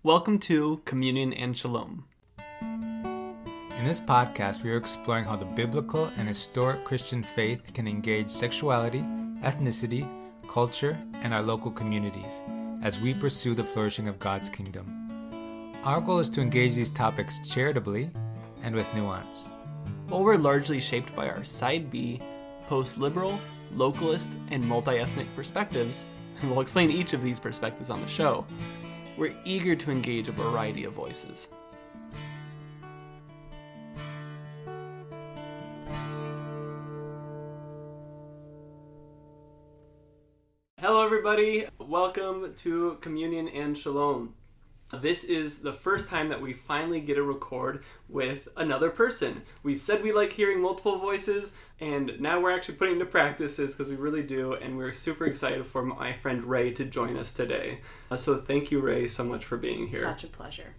Welcome to Communion and Shalom. In this podcast, we are exploring how the biblical and historic Christian faith can engage sexuality, ethnicity, culture, and our local communities as we pursue the flourishing of God's kingdom. Our goal is to engage these topics charitably and with nuance. While we're largely shaped by our Side B, post-liberal, localist, and multi-ethnic perspectives, and we'll explain each of these perspectives on the show, we're eager to engage a variety of voices. Hello everybody, welcome to Communion and Shalom. This is the first time that we finally get to record with another person. We said we like hearing multiple voices, and now we're actually putting into practices because we really do, and we're super excited for my friend Raye to join us today. So thank you, Raye, so much for being here. Such a pleasure.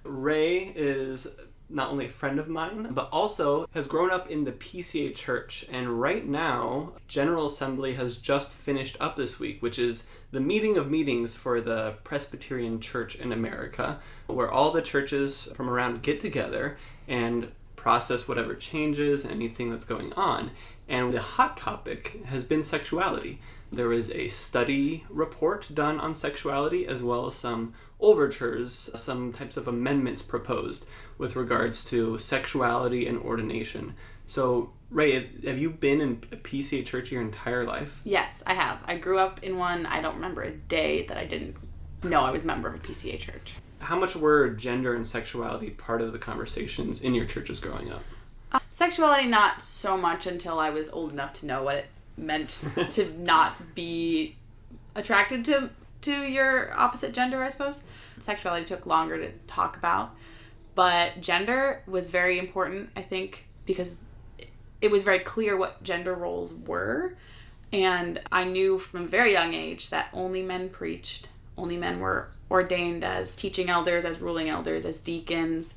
Raye is not only a friend of mine, but also has grown up in the PCA church. And right now, General Assembly has just finished up this week, which is the meeting of meetings for the Presbyterian Church in America, where all the churches from around get together and process whatever changes, anything that's going on. And the hot topic has been sexuality. There was a study report done on sexuality, as well as some overtures, some types of amendments proposed with regards to sexuality and ordination. So, Raye, have you been in a PCA church your entire life? Yes, I have. I grew up in one. I don't remember a day that I didn't know I was a member of a PCA church. How much were gender and sexuality part of the conversations in your churches growing up? Sexuality, not so much until I was old enough to know what it meant to not be attracted to your opposite gender, I suppose. Sexuality took longer to talk about, but gender was very important, I think, because it was very clear what gender roles were, and I knew from a very young age that only men preached, only men were ordained as teaching elders, as ruling elders, as deacons,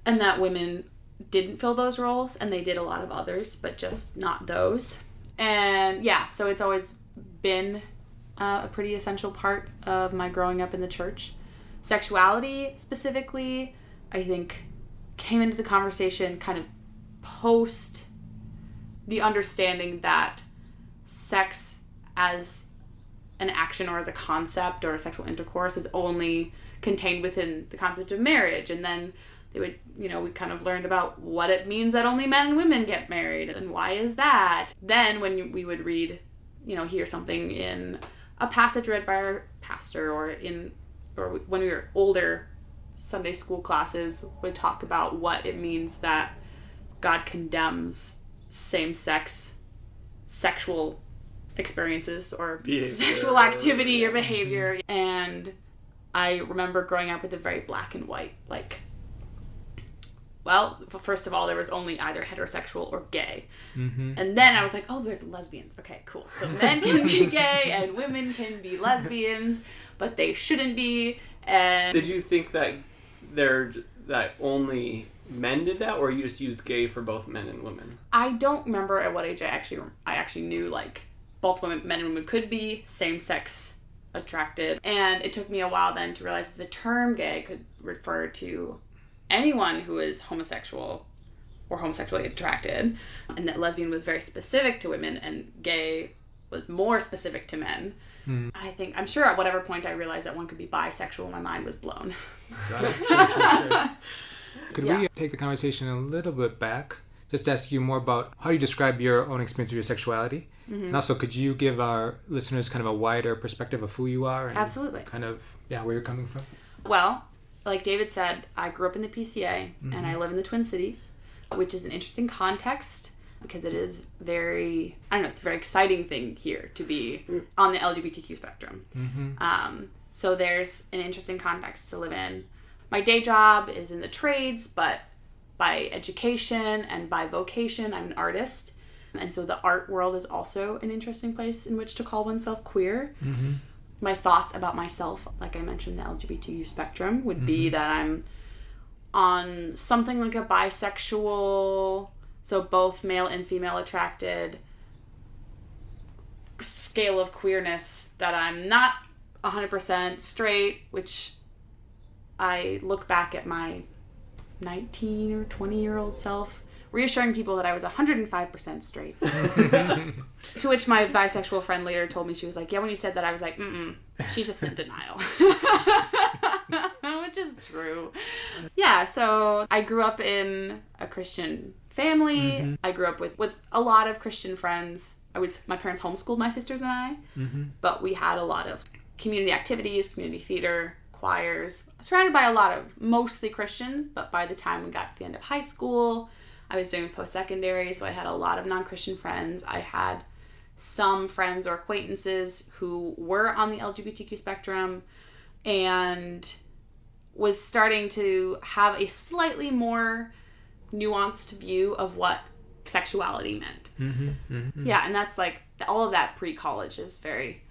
and that women didn't fill those roles, and they did a lot of others, but just not those. And yeah, so it's always been a pretty essential part of my growing up in the church. Sexuality, specifically, I think came into the conversation kind of post the understanding that sex as an action or as a concept or a sexual intercourse is only contained within the concept of marriage. And then they would, we kind of learned about what it means that only men and women get married and why is that. Then when we would read, hear something in a passage read by our pastor or when we were older, Sunday school classes would talk about what it means that God condemns same-sex sexual experiences or sexual activity or behavior. And I remember growing up with a very black and white, first of all, there was only either heterosexual or gay. Mm-hmm. And then I was like, oh, there's lesbians. Okay, cool. So men can be gay and women can be lesbians, but they shouldn't be. And did you think that that only men did that, or you just used gay for both men and women? I don't remember at what age I actually knew both men and women could be same-sex attracted. And it took me a while then to realize that the term gay could refer to anyone who is homosexual or homosexually attracted, and that lesbian was very specific to women and gay was more specific to men. I'm sure at whatever point I realized that one could be bisexual, my mind was blown. Got it. Sure. Could we take the conversation a little bit back? Just ask you more about how you describe your own experience with your sexuality. Mm-hmm. And also, could you give our listeners kind of a wider perspective of who you are? And absolutely. Kind of, where you're coming from? Well, like David said, I grew up in the PCA, and I live in the Twin Cities, which is an interesting context because it is it's a very exciting thing here to be on the LGBTQ spectrum. Mm-hmm. So there's an interesting context to live in. My day job is in the trades, but by education and by vocation, I'm an artist. And so the art world is also an interesting place in which to call oneself queer. Mm-hmm. My thoughts about myself, like I mentioned, the LGBTQ spectrum, would be that I'm on something like a bisexual, so both male and female attracted scale of queerness, that I'm not 100% straight, which I look back at my 19 or 20-year-old self, reassuring people that I was 105% straight. To which my bisexual friend later told me, she was like, yeah, when you said that, I was like, she's just in denial. Which is true. Yeah, so I grew up in a Christian family. I grew up with a lot of Christian friends. My parents homeschooled my sisters and I, but we had a lot of community activities, community theater, choirs, surrounded by a lot of mostly Christians, but by the time we got to the end of high school, I was doing post-secondary, so I had a lot of non-Christian friends. I had some friends or acquaintances who were on the LGBTQ spectrum and was starting to have a slightly more nuanced view of what sexuality meant. Yeah, and that's like, all of that pre-college is very...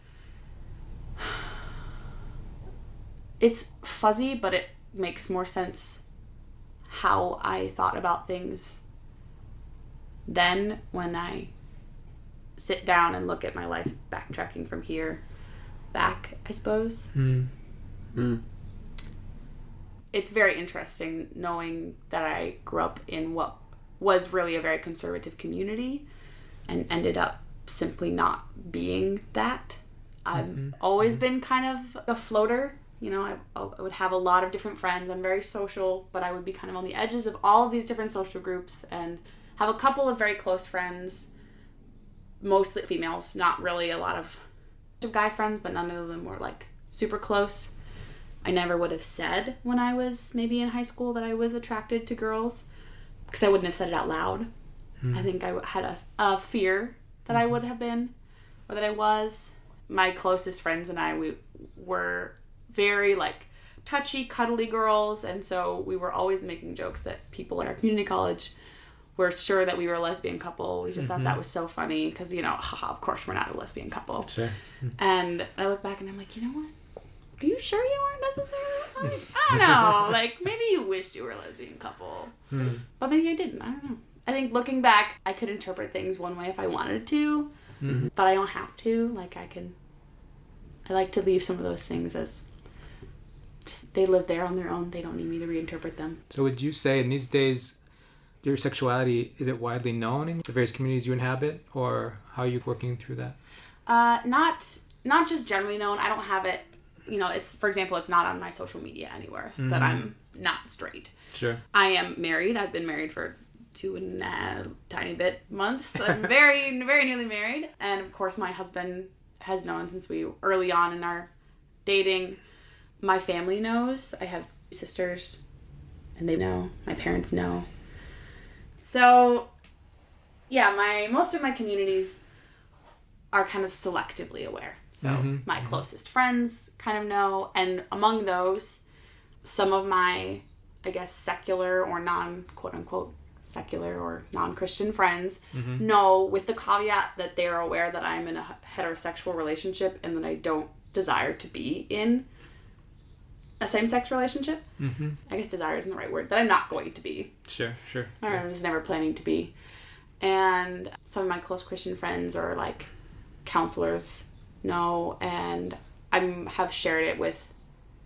It's fuzzy, but it makes more sense how I thought about things then when I sit down and look at my life backtracking from here back, I suppose. It's very interesting knowing that I grew up in what was really a very conservative community and ended up simply not being that. I've always been kind of a floater. You know, I would have a lot of different friends. I'm very social, but I would be kind of on the edges of all of these different social groups and have a couple of very close friends, mostly females, not really a lot of guy friends, but none of them were like super close. I never would have said when I was maybe in high school that I was attracted to girls because I wouldn't have said it out loud. I think I had a fear that I would have been or that I was. My closest friends and I, we were very like touchy, cuddly girls, and so we were always making jokes that people at our community college were sure that we were a lesbian couple. We just thought that was so funny because, you know, haha, of course we're not a lesbian couple. Sure. And I look back and I'm like, you know what? Are you sure you weren't necessarily? Like, I don't know. Like, maybe you wished you were a lesbian couple. But maybe I didn't. I don't know. I think looking back, I could interpret things one way if I wanted to, but I don't have to. Like, I like to leave some of those things as just, they live there on their own. They don't need me to reinterpret them. So would you say in these days, your sexuality, is it widely known in the various communities you inhabit, or how are you working through that? Not just generally known. I don't have it, you know, for example, it's not on my social media anywhere that I'm not straight. Sure. I am married. I've been married for 2 and a tiny bit months. I'm very, very newly married. And of course, my husband has known since we were early on in our dating. My family knows. I have sisters, and they know. My parents know. So, yeah, most of my communities are kind of selectively aware. So my closest friends kind of know, and among those, some of my, I guess, secular or quote-unquote secular or non-Christian friends know, with the caveat that they are aware that I'm in a heterosexual relationship and that I don't desire to be in a same-sex relationship. I guess desire isn't the right word, that I'm not going to be. Sure. Or I was never planning to be. And some of my close Christian friends or like counselors know, and I have shared it with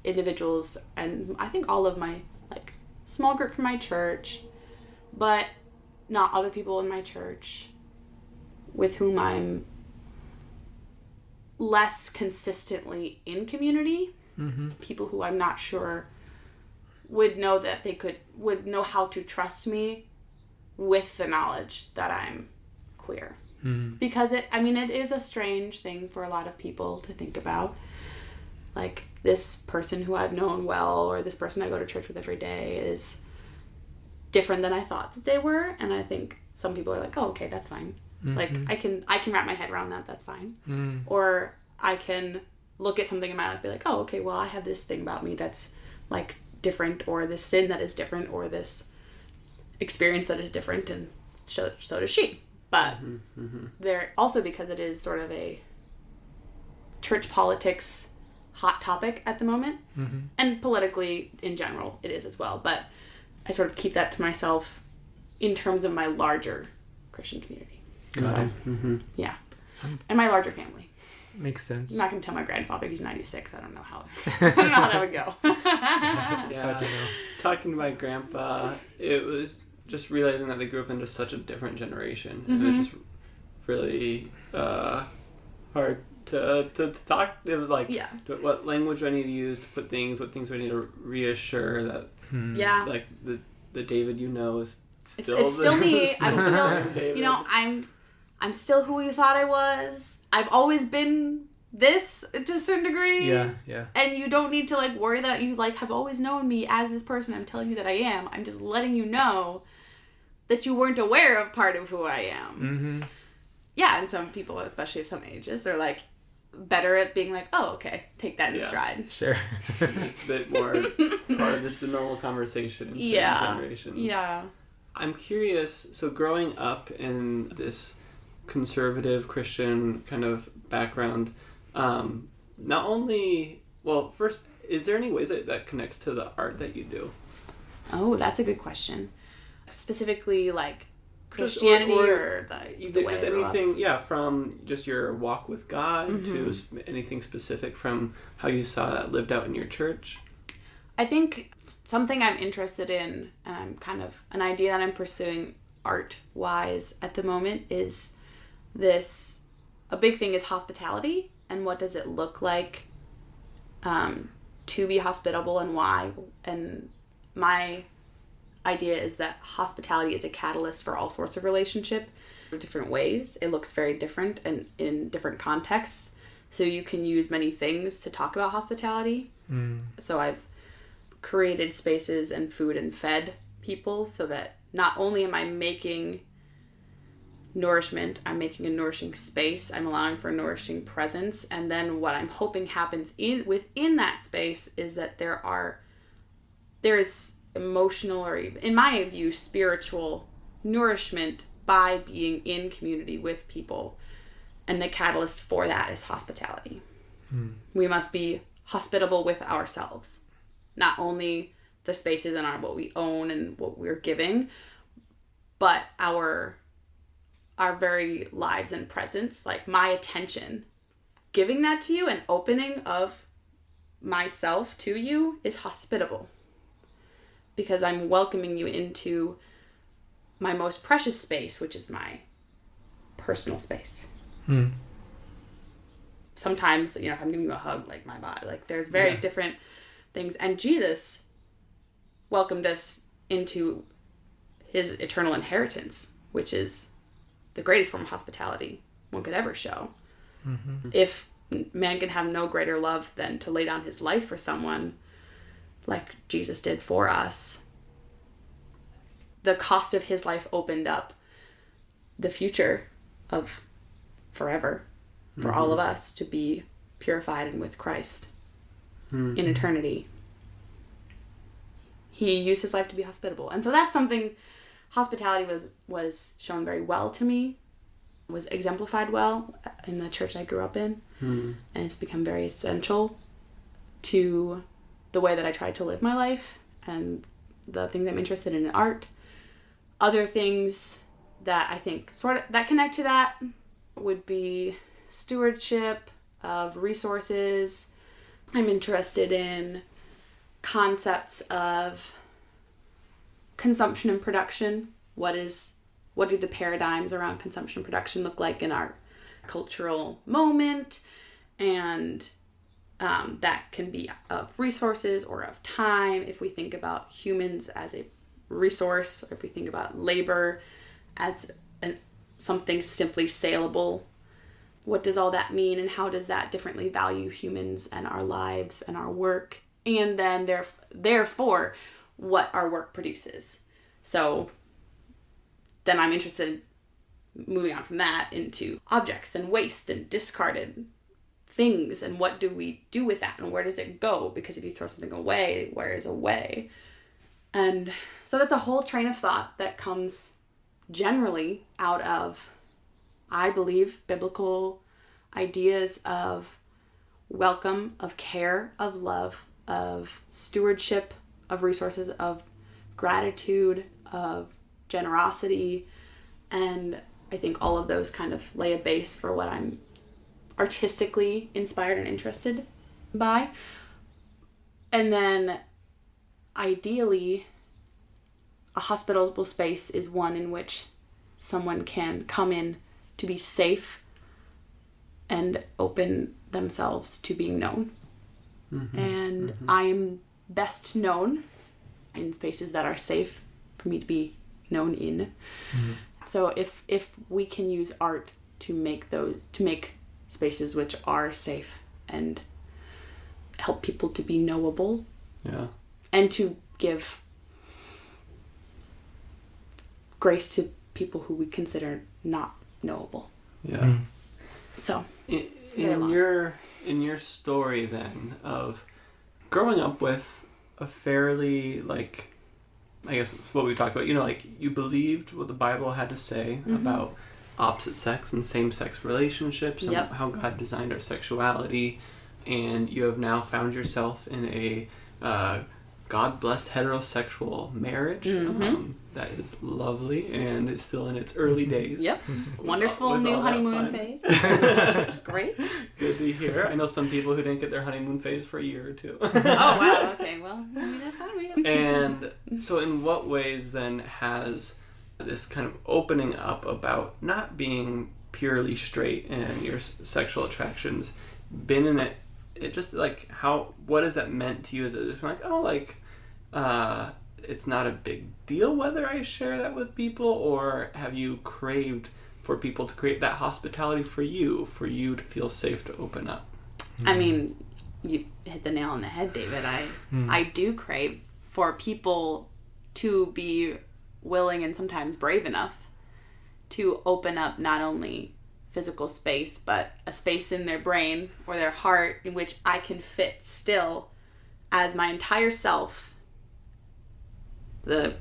individuals, and I think all of my like small group from my church, but not other people in my church with whom I'm less consistently in community. People who I'm not sure would know that would know how to trust me with the knowledge that I'm queer. Because it is a strange thing for a lot of people to think about. Like, this person who I've known well, or this person I go to church with every day, is different than I thought that they were. And I think some people are like, oh, okay, that's fine. Like, I can wrap my head around that, that's fine. Or I can look at something in my life and be like, oh, okay, well, I have this thing about me that's like different, or this sin that is different, or this experience that is different, and so does she. But they're also, because it is sort of a church politics hot topic at the moment, and politically in general it is as well, but I sort of keep that to myself in terms of my larger Christian community. Yeah, and my larger family. Makes sense. I'm not going to tell my grandfather he's 96. I don't know how, that would go. Yeah. Talking to my grandpa, it was just realizing that they grew up into such a different generation. And it was just really hard to talk. It was like, what language do I need to use to put things? What things do I need to reassure that, like, the David is still it's still me. I'm still, I'm still who you thought I was. I've always been this to a certain degree. Yeah. And you don't need to, like, worry that you, like, have always known me as this person I'm telling you that I am. I'm just letting you know that you weren't aware of part of who I am. Mm-hmm. Yeah, and some people, especially of some ages, are, like, better at being like, oh, okay, take that in stride. Sure. It's a bit more part of the normal conversation in certain generations. Yeah. I'm curious, so growing up in this conservative Christian kind of background, not only, well, first, is there any ways that connects to the art that you do? Oh, that's a good question. Specifically, like, Christianity or the way just anything, from just your walk with God to anything specific from how you saw that lived out in your church? I think something I'm interested in, and I'm kind of an idea that I'm pursuing art-wise at the moment is this, a big thing is hospitality, and what does it look like to be hospitable and why. And my idea is that hospitality is a catalyst for all sorts of relationship in different ways. It looks very different and in different contexts. So you can use many things to talk about hospitality. So I've created spaces and food and fed people so that not only am I making nourishment, I'm making a nourishing space, I'm allowing for a nourishing presence, and then what I'm hoping happens within that space is that there is emotional, or in my view, spiritual nourishment by being in community with people. And the catalyst for that is hospitality. We must be hospitable with ourselves. Not only the spaces and what we own and what we're giving, but our very lives and presence, like my attention. Giving that to you and opening of myself to you is hospitable. Because I'm welcoming you into my most precious space, which is my personal space. Sometimes, if I'm giving you a hug, like my body, like there's very different things. And Jesus welcomed us into his eternal inheritance, which is the greatest form of hospitality one could ever show. If man can have no greater love than to lay down his life for someone, like Jesus did for us, the cost of his life opened up the future of forever for all of us to be purified and with Christ in eternity. He used his life to be hospitable. And so that's something, hospitality was shown very well to me, was exemplified well in the church I grew up in. And it's become very essential to the way that I try to live my life and the things I'm interested in art. Other things that I think that connect to that would be stewardship of resources. I'm interested in concepts of consumption and production. What do the paradigms around consumption and production look like in our cultural moment? And that can be of resources or of time. If we think about humans as a resource, or if we think about labor as something simply saleable, what does all that mean, and how does that differently value humans and our lives and our work, and then therefore what our work produces? So then I'm interested in moving on from that into objects and waste and discarded things, and what do we do with that, and where does it go? Because if you throw something away, where is away? And so that's a whole train of thought that comes generally out of, I believe, biblical ideas of welcome, of care, of love, of stewardship, of resources, of gratitude, of generosity. And I think all of those kind of lay a base for what I'm artistically inspired and interested by. And then ideally, a hospitable space is one in which someone can come in to be safe and open themselves to being known. And I'm best known in spaces that are safe for me to be known in. So if we can use art to make spaces which are safe and help people to be knowable, and to give grace to people who we consider not knowable. So in your story then of growing up with a fairly, like, I guess what we talked about, you know, like you believed what the Bible had to say about opposite sex and same-sex relationships and how God designed our sexuality, and you have now found yourself in a God-blessed heterosexual marriage that is lovely and is still in its early days. Wonderful new honeymoon phase. It's great. Good to hear. I know some people who didn't get their honeymoon phase for a year or two. Oh, wow. Okay, well, I mean, that's not real. And so in what ways then has this kind of opening up about not being purely straight in your sexual attractions been in it just like what has that meant to you? Is it like, oh, like it's not a big deal whether I share that with people, or have you craved for people to create that hospitality for you to feel safe to open up? I mean, you hit the nail on the head, David. I do crave for people to be willing and sometimes brave enough to open up not only physical space, but a space in their brain or their heart in which I can fit still as my entire self. The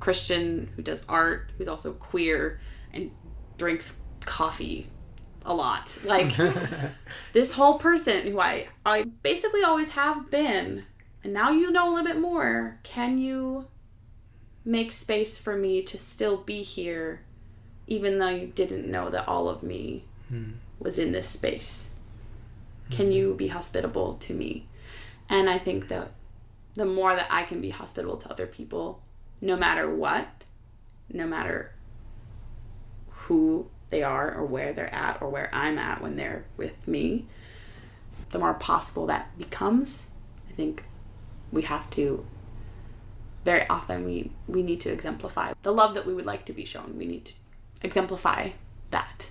Christian who does art, who's also queer and drinks coffee a lot. Like, this whole person who I basically always have been, and now you know a little bit more. Can you make space for me to still be here even though you didn't know that all of me was in this space? Can you be hospitable to me? And I think that the more that I can be hospitable to other people, no matter what, no matter who they are or where they're at or where I'm at when they're with me, the more possible that becomes. I think we have to, very often we need to exemplify the love that we would like to be shown. We need to exemplify that.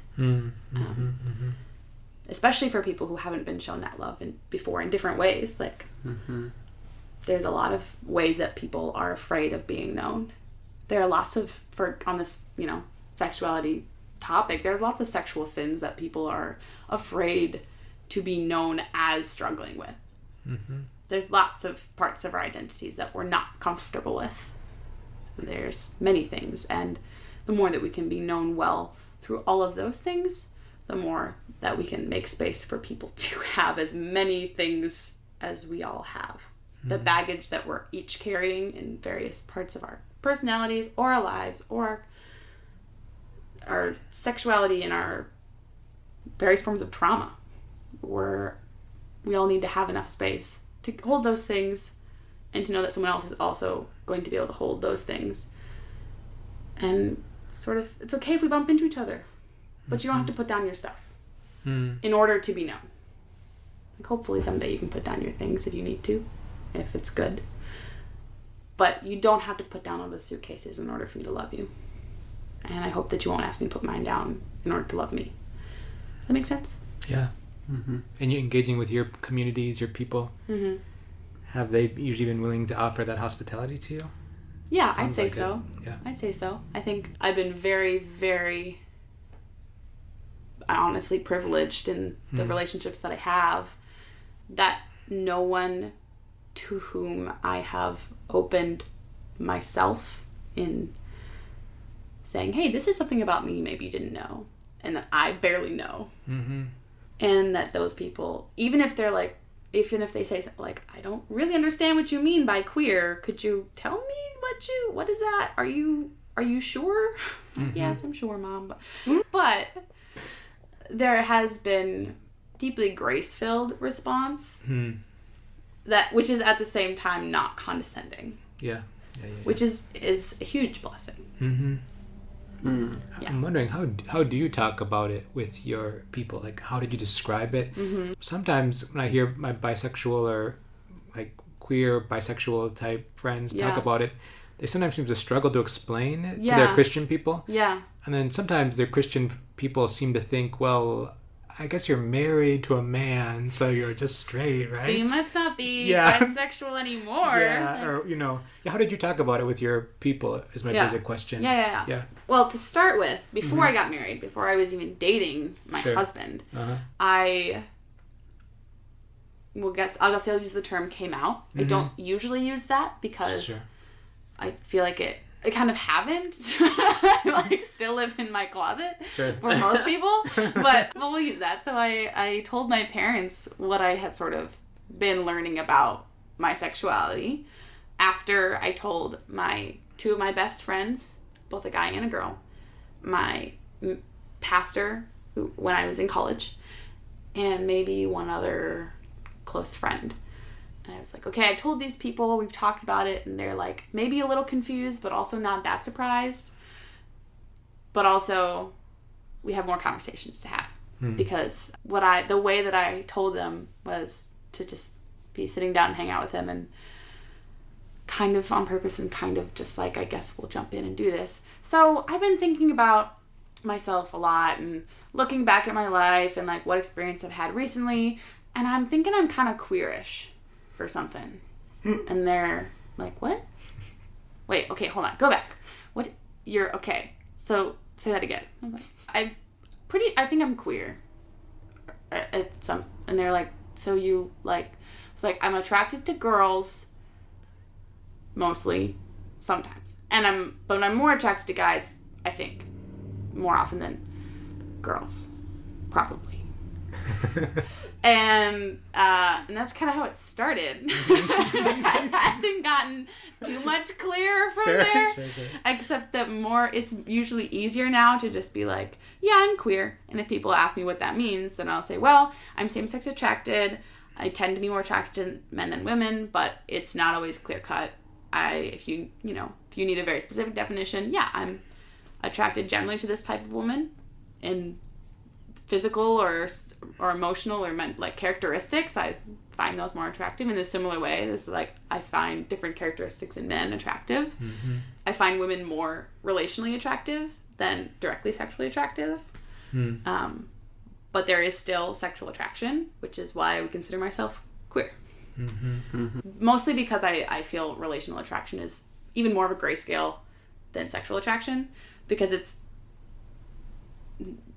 Especially for people who haven't been shown that love before in different ways. Like, there's a lot of ways that people are afraid of being known. There are lots of, on this, sexuality topic, there's lots of sexual sins that people are afraid to be known as struggling with. There's lots of parts of our identities that we're not comfortable with. There's many things, and the more that we can be known well through all of those things, the more that we can make space for people to have as many things as we all have. The baggage that we're each carrying in various parts of our personalities or our lives or our sexuality and our various forms of trauma. We all need to have enough space to hold those things and to know that someone else is also going to be able to hold those things. And sort of, it's okay if we bump into each other, but you don't have to put down your stuff in order to be known. Like, hopefully someday you can put down your things if you need to, if it's good. But you don't have to put down all those suitcases in order for me to love you. And I hope that you won't ask me to put mine down in order to love me. Does that make sense? Yeah. And you're engaging with your communities, your people. Have they usually been willing to offer that hospitality to you? Yeah, I'd say so. Yeah. I'd say so. I think I've been very, very honestly privileged in the relationships that I have, that no one to whom I have opened myself in saying, hey, this is something about me maybe you didn't know and that I barely know. And that those people, even if they're like, even if they say something like, I don't really understand what you mean by queer, could you tell me what is that? Are you sure? Yes, I'm sure, Mom. But there has been deeply grace-filled response which is at the same time not condescending. Yeah. Which is a huge blessing. Yeah. I'm wondering, how do you talk about it with your people? Like, how did you describe it? Sometimes when I hear my bisexual or like queer bisexual type friends talk about it, they sometimes seem to struggle to explain it to their Christian people. Yeah. And then sometimes their Christian people seem to think, well, I guess you're married to a man, so you're just straight, right? So you must not be bisexual anymore. Yeah, or, how did you talk about it with your people is my basic question. Yeah. Well, to start with, before I got married, before I was even dating my husband, I'll use the term came out. I don't usually use that because I feel like I kind of haven't. I still live in my closet for most people, but we'll use that. So I told my parents what I had sort of been learning about my sexuality after I told two of my best friends, both a guy and a girl, my pastor when I was in college, and maybe one other close friend. And I was like, okay, I told these people, we've talked about it, and they're like maybe a little confused, but also not that surprised. But also, we have more conversations to have. Because the way that I told them was to just be sitting down and hang out with him, and kind of on purpose and kind of just like, I guess we'll jump in and do this. So I've been thinking about myself a lot and looking back at my life and like what experience I've had recently, and I'm thinking I'm kind of queerish for something. And they're like, what? Wait, okay, hold on, go back. What? You're okay, so say that again. I'm like, I think I'm queer at some, and they're like, so you like, it's like, I'm attracted to girls mostly, sometimes, but I'm more attracted to guys, I think, more often than girls, probably. And that's kind of how it started. It hasn't gotten too much clearer from there. Sure. Except that it's usually easier now to just be like, yeah, I'm queer. And if people ask me what that means, then I'll say, well, I'm same-sex attracted. I tend to be more attracted to men than women, but it's not always clear-cut. If you need a very specific definition, yeah, I'm attracted generally to this type of woman, and physical or emotional or like characteristics, I find those more attractive in a similar way. This is like, I find different characteristics in men attractive. I find women more relationally attractive than directly sexually attractive. But there is still sexual attraction, which is why I would consider myself queer. Mostly because I feel relational attraction is even more of a grayscale than sexual attraction, because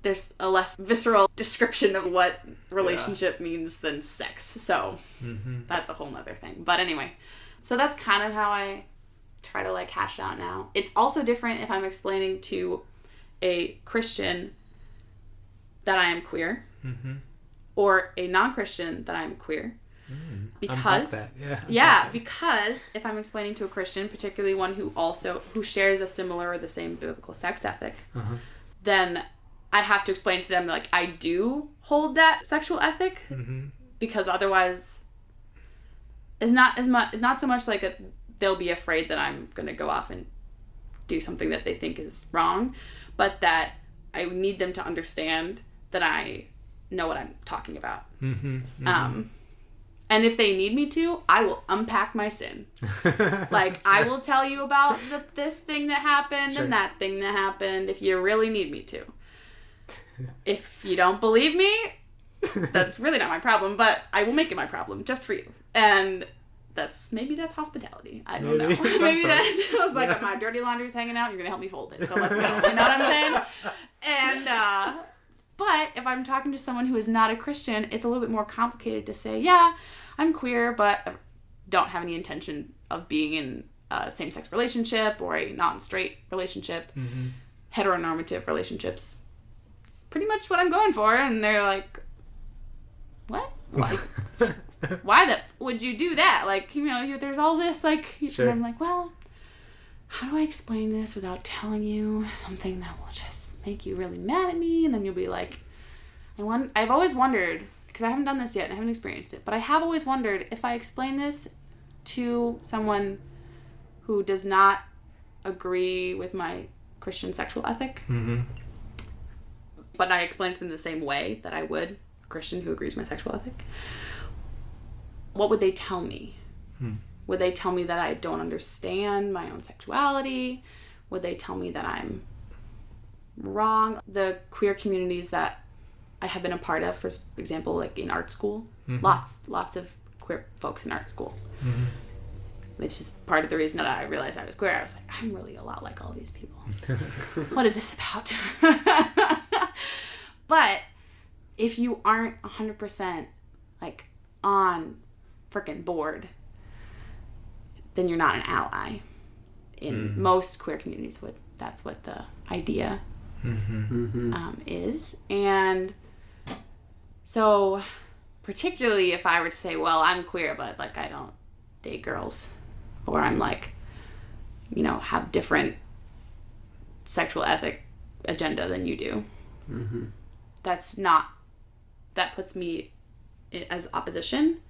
there's a less visceral description of what relationship means than sex. So that's a whole nother thing. But anyway, so that's kind of how I try to like hash it out now. It's also different if I'm explaining to a Christian that I am queer or a non-Christian that I'm queer. Because because if I'm explaining to a Christian, particularly one who shares a similar or the same biblical sex ethic, then I have to explain to them, like, I do hold that sexual ethic, because otherwise it's not so much like they'll be afraid that I'm going to go off and do something that they think is wrong, but that I need them to understand that I know what I'm talking about. And if they need me to, I will unpack my sin. Like, I will tell you about this thing that happened and that thing that happened if you really need me to. If you don't believe me, that's really not my problem, but I will make it my problem just for you. And maybe that's hospitality. I don't know. Maybe I was like, my dirty laundry's hanging out, you're going to help me fold it. So let's go. You know what I'm saying? And, but if I'm talking to someone who is not a Christian, it's a little bit more complicated to say, yeah, I'm queer, but I don't have any intention of being in a same-sex relationship or a non-straight relationship, heteronormative relationships. It's pretty much what I'm going for. And they're like, what? Like, why would you do that? Like, there's all this, like, and I'm like, well, how do I explain this without telling you something that will just make you really mad at me? And then you'll be like, I've always wondered, because I haven't done this yet and I haven't experienced it, but I have always wondered if I explain this to someone who does not agree with my Christian sexual ethic, but I explain it to them the same way that I would a Christian who agrees with my sexual ethic, what would they tell me? Would they tell me that I don't understand my own sexuality? Would they tell me that I'm wrong? The queer communities that I have been a part of, for example, like in art school, lots of queer folks in art school. Which is part of the reason that I realized I was queer. I was like, I'm really a lot like all these people. What is this about? But if you aren't 100% like on freaking board, then you're not an ally. In most queer communities, that's what the idea is. And so particularly if I were to say, well, I'm queer, but like I don't date girls, or I'm like, you know, have different sexual ethic agenda than you do. That puts me as opposition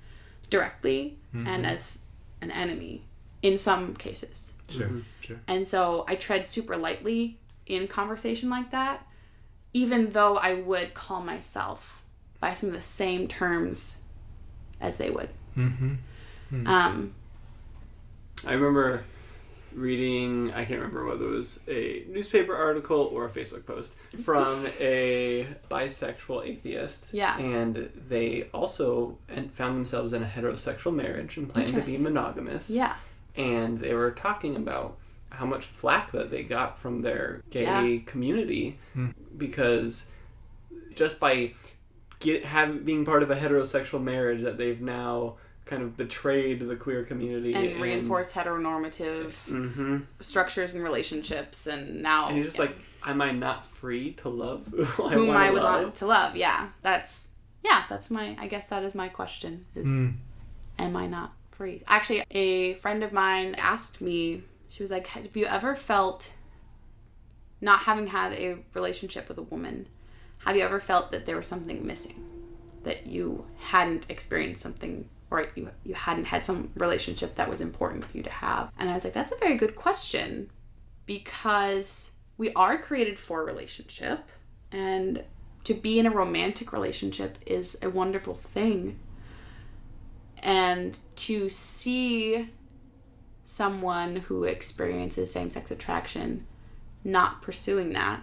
directly and as an enemy in some cases. Sure. And so I tread super lightly in conversation like that, even though I would call myself by some of the same terms as they would. I remember reading, I can't remember whether it was a newspaper article or a Facebook post from a bisexual atheist. Yeah. And they also found themselves in a heterosexual marriage and planned to be monogamous. Yeah. And they were talking about how much flack that they got from their gay community because just by being part of a heterosexual marriage that they've now kind of betrayed the queer community and reinforced heteronormative structures and relationships, and now and you're just like, am I not free to love whom I would love to love? That's my, I guess that is my question, is am I not free? Actually, a friend of mine asked me, she was like, have you ever felt, not having had a relationship with a woman, have you ever felt that there was something missing, that you hadn't experienced something, or you hadn't had some relationship that was important for you to have? And I was like, that's a very good question, because we are created for a relationship, and to be in a romantic relationship is a wonderful thing. And to see someone who experiences same-sex attraction not pursuing that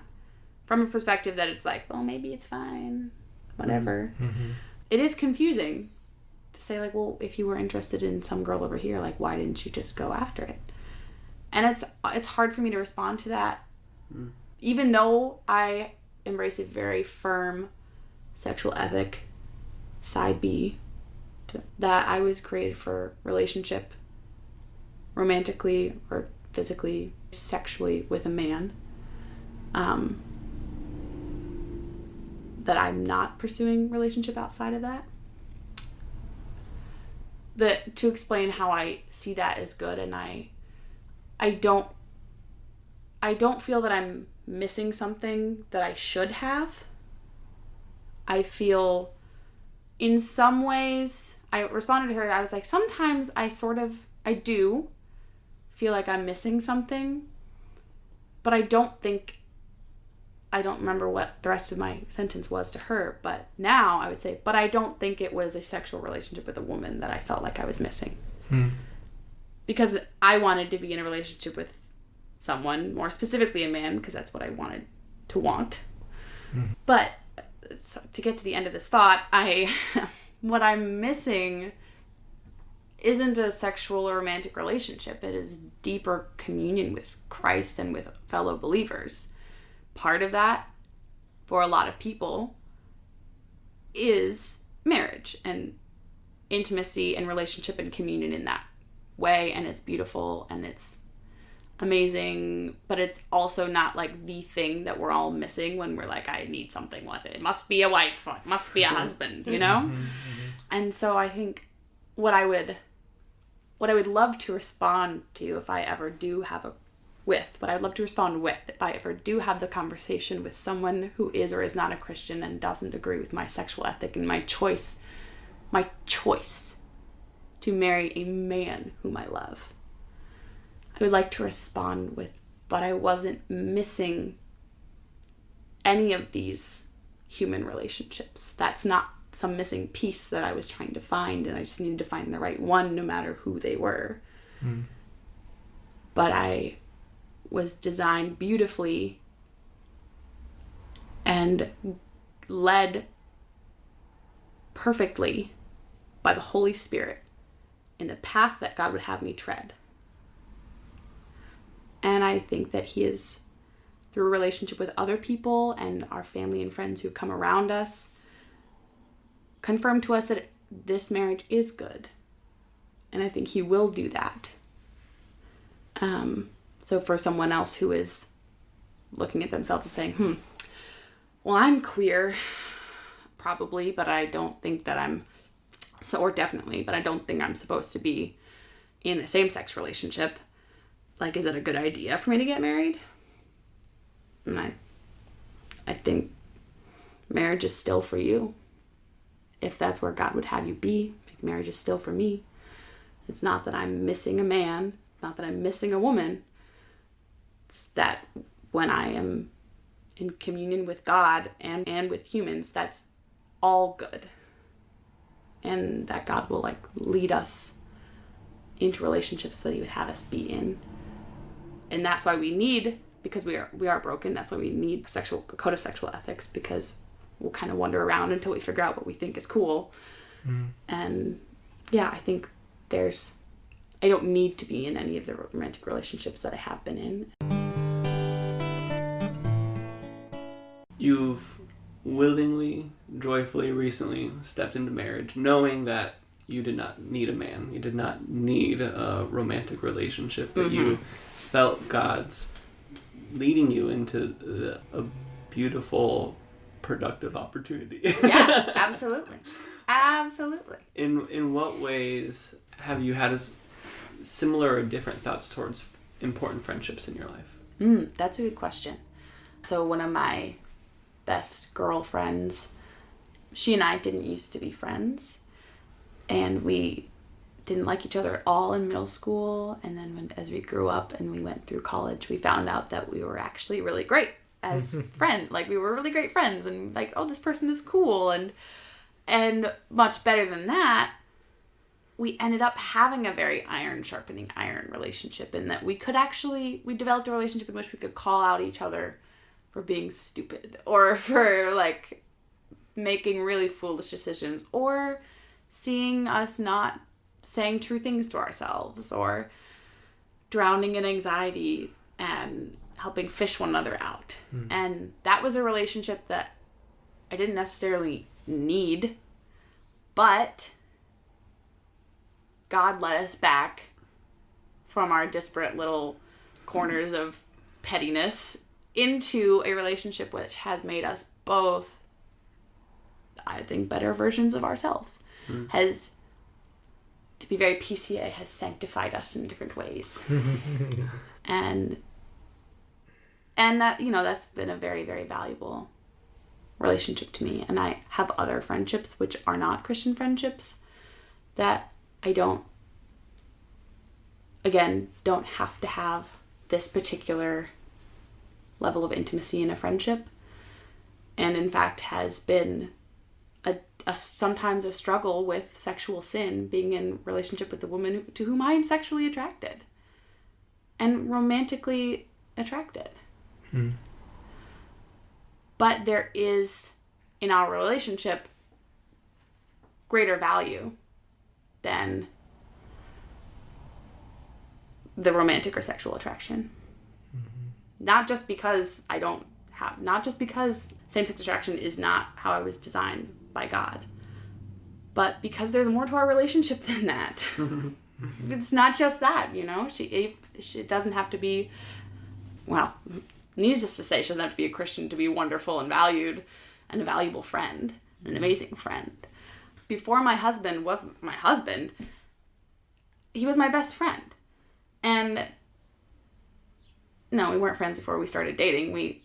from a perspective that it's like, well, maybe it's fine, whatever. It is confusing to say, like, well, if you were interested in some girl over here, like, why didn't you just go after it? And it's hard for me to respond to that, even though I embrace a very firm sexual ethic, side B, that I was created for relationship, romantically or physically, sexually, with a man. That I'm not pursuing relationship outside of that. To explain how I see that as good, and I don't feel that I'm missing something that I should have. I feel, in some ways, I responded to her, I was like, sometimes I do feel like I'm missing something, but I don't remember what the rest of my sentence was to her, but now I would say, but I don't think it was a sexual relationship with a woman that I felt like I was missing. Because I wanted to be in a relationship with someone, more specifically a man, because that's what I wanted to want. But so to get to the end of this thought, what I'm missing isn't a sexual or romantic relationship. It is deeper communion with Christ and with fellow believers. Part of that, for a lot of people, is marriage and intimacy and relationship and communion in that way, and it's beautiful and it's amazing, but it's also not like the thing that we're all missing when we're like, I need something, what, it must be a wife, or it must be a husband, you know? And so I think what I would love to respond to if I ever do have a with, what I'd love to respond with if I ever do have the conversation with someone who is or is not a Christian and doesn't agree with my sexual ethic and my choice to marry a man whom I love. I would like to respond with, but I wasn't missing any of these human relationships. That's not some missing piece that I was trying to find, and I just needed to find the right one no matter who they were. But I was designed beautifully and led perfectly by the Holy Spirit in the path that God would have me tread. And I think that he is, through a relationship with other people and our family and friends who come around us, confirmed to us that this marriage is good. And I think he will do that. So for someone else who is looking at themselves and saying, well, I'm queer, probably, but I don't think that I'm, or definitely, but I don't think I'm supposed to be in a same-sex relationship. Like, is it a good idea for me to get married? And I think marriage is still for you. If that's where God would have you be, I think marriage is still for me. It's not that I'm missing a man, not that I'm missing a woman. It's that when I am in communion with God and with humans, that's all good. And that God will lead us into relationships that he would have us be in. And that's why we need, because we are broken, that's why we need a code of sexual ethics, because we'll kind of wander around until we figure out what we think is cool. And yeah, I think I don't need to be in any of the romantic relationships that I have been in. You've willingly, joyfully, recently stepped into marriage, knowing that you did not need a man. You did not need a romantic relationship, but you felt God's leading you into a beautiful, productive opportunity. Yeah, absolutely. Absolutely. In what ways have you had similar or different thoughts towards important friendships in your life? That's a good question. So one of my best girlfriends, she and I didn't used to be friends, and we didn't like each other at all in middle school, and then as we grew up and we went through college, we found out that we were actually really great as friends. We were really great friends, and this person is cool, and much better than that, we ended up having a very iron sharpening iron relationship, in that we developed a relationship in which we could call out each other for being stupid, or for making really foolish decisions, or seeing us not saying true things to ourselves, or drowning in anxiety and helping fish one another out. And that was a relationship that I didn't necessarily need, but God led us back from our disparate little corners of pettiness into a relationship which has made us both, I think, better versions of ourselves. Has, to be very PCA, has sanctified us in different ways. and that, that's been a very, very valuable relationship to me. And I have other friendships which are not Christian friendships that I don't have to have this particular level of intimacy in a friendship, and in fact has been sometimes a struggle with sexual sin, being in relationship with a woman to whom I am sexually attracted and romantically attracted. But there is, in our relationship, greater value than the romantic or sexual attraction. Not just because same-sex attraction is not how I was designed by God, but because there's more to our relationship than that. It's not just that, she doesn't have to be, needless to say, she doesn't have to be a Christian to be wonderful and valued and a valuable friend, an amazing friend. Before my husband was my husband, he was my best friend. And No, we weren't friends before we started dating. We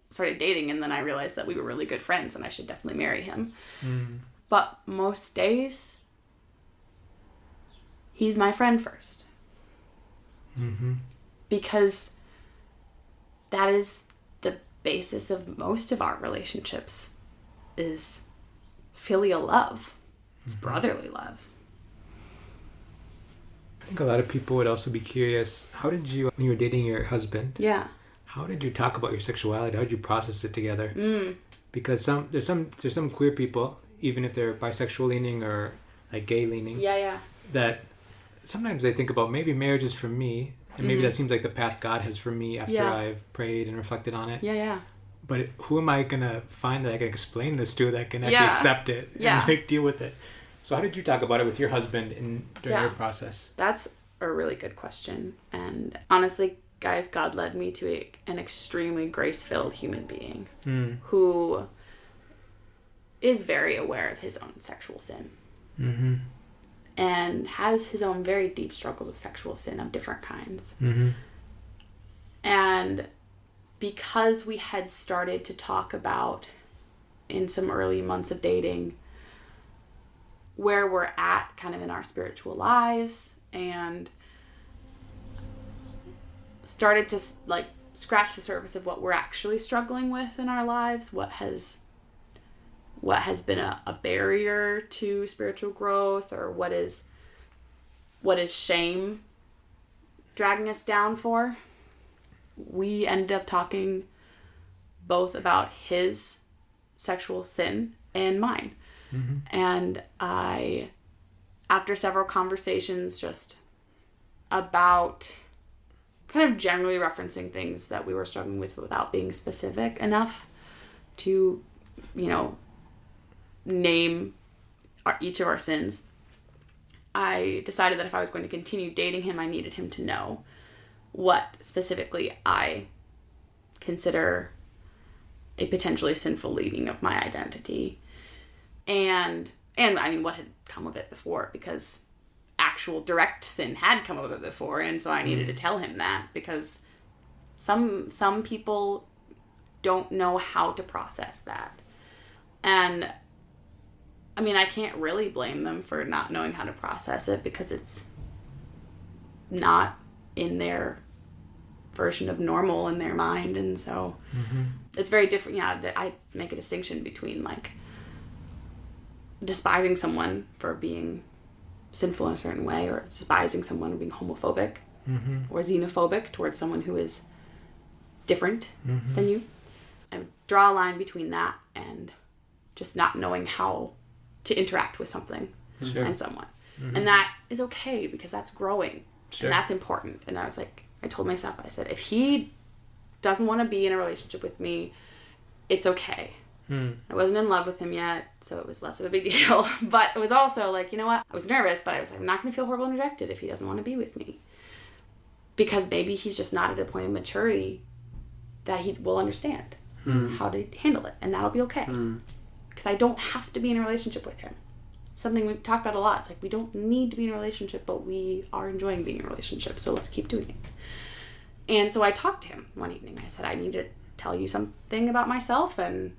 started dating, and then I realized that we were really good friends and I should definitely marry him. But most days, he's my friend first. Because that is the basis of most of our relationships, is filial love. It's brotherly love. I think a lot of people would also be curious, how did you, when you were dating your husband, how did you talk about your sexuality? How did you process it together? Because there's some queer people, even if they're bisexual leaning or like gay leaning, that sometimes they think about maybe marriage is for me, and maybe that seems like the path God has for me after I've prayed and reflected on it. But who am I going to find that I can explain this to that can actually accept it and like deal with it? So how did you talk about it with your husband during your process? That's a really good question. And honestly, guys, God led me to an extremely grace-filled human being who is very aware of his own sexual sin. And has his own very deep struggles with sexual sin of different kinds. And because we had started to talk about, in some early months of dating, where we're at kind of in our spiritual lives, and started to like scratch the surface of what we're actually struggling with in our lives, what has been a barrier to spiritual growth, or what is shame dragging us down for. We ended up talking both about his sexual sin and mine. And I, after several conversations just about kind of generally referencing things that we were struggling with without being specific enough to, name each of our sins, I decided that if I was going to continue dating him, I needed him to know what specifically I consider a potentially sinful leading of my identity, and I mean what had come of it before, because actual direct sin had come of it before, and so I needed to tell him that, because some people don't know how to process that. And I mean, I can't really blame them for not knowing how to process it, because it's not in their version of normal in their mind. And so it's very different. I make a distinction between like despising someone for being sinful in a certain way, or despising someone for being homophobic or xenophobic towards someone who is different than you. I draw a line between that and just not knowing how to interact with something and someone. And that is okay, because that's growing and that's important. And I was like, I told myself, I said, if he doesn't want to be in a relationship with me, it's okay. I wasn't in love with him yet, so it was less of a big deal. But it was also like, you know what? I was nervous, but I was like, I'm not going to feel horrible and rejected if he doesn't want to be with me. Because maybe he's just not at a point of maturity that he will understand how to handle it. And that'll be okay. Because I don't have to be in a relationship with him. Something we've talked about a lot. It's like, we don't need to be in a relationship, but we are enjoying being in a relationship, so let's keep doing it. And so I talked to him one evening. I said, I need to tell you something about myself, and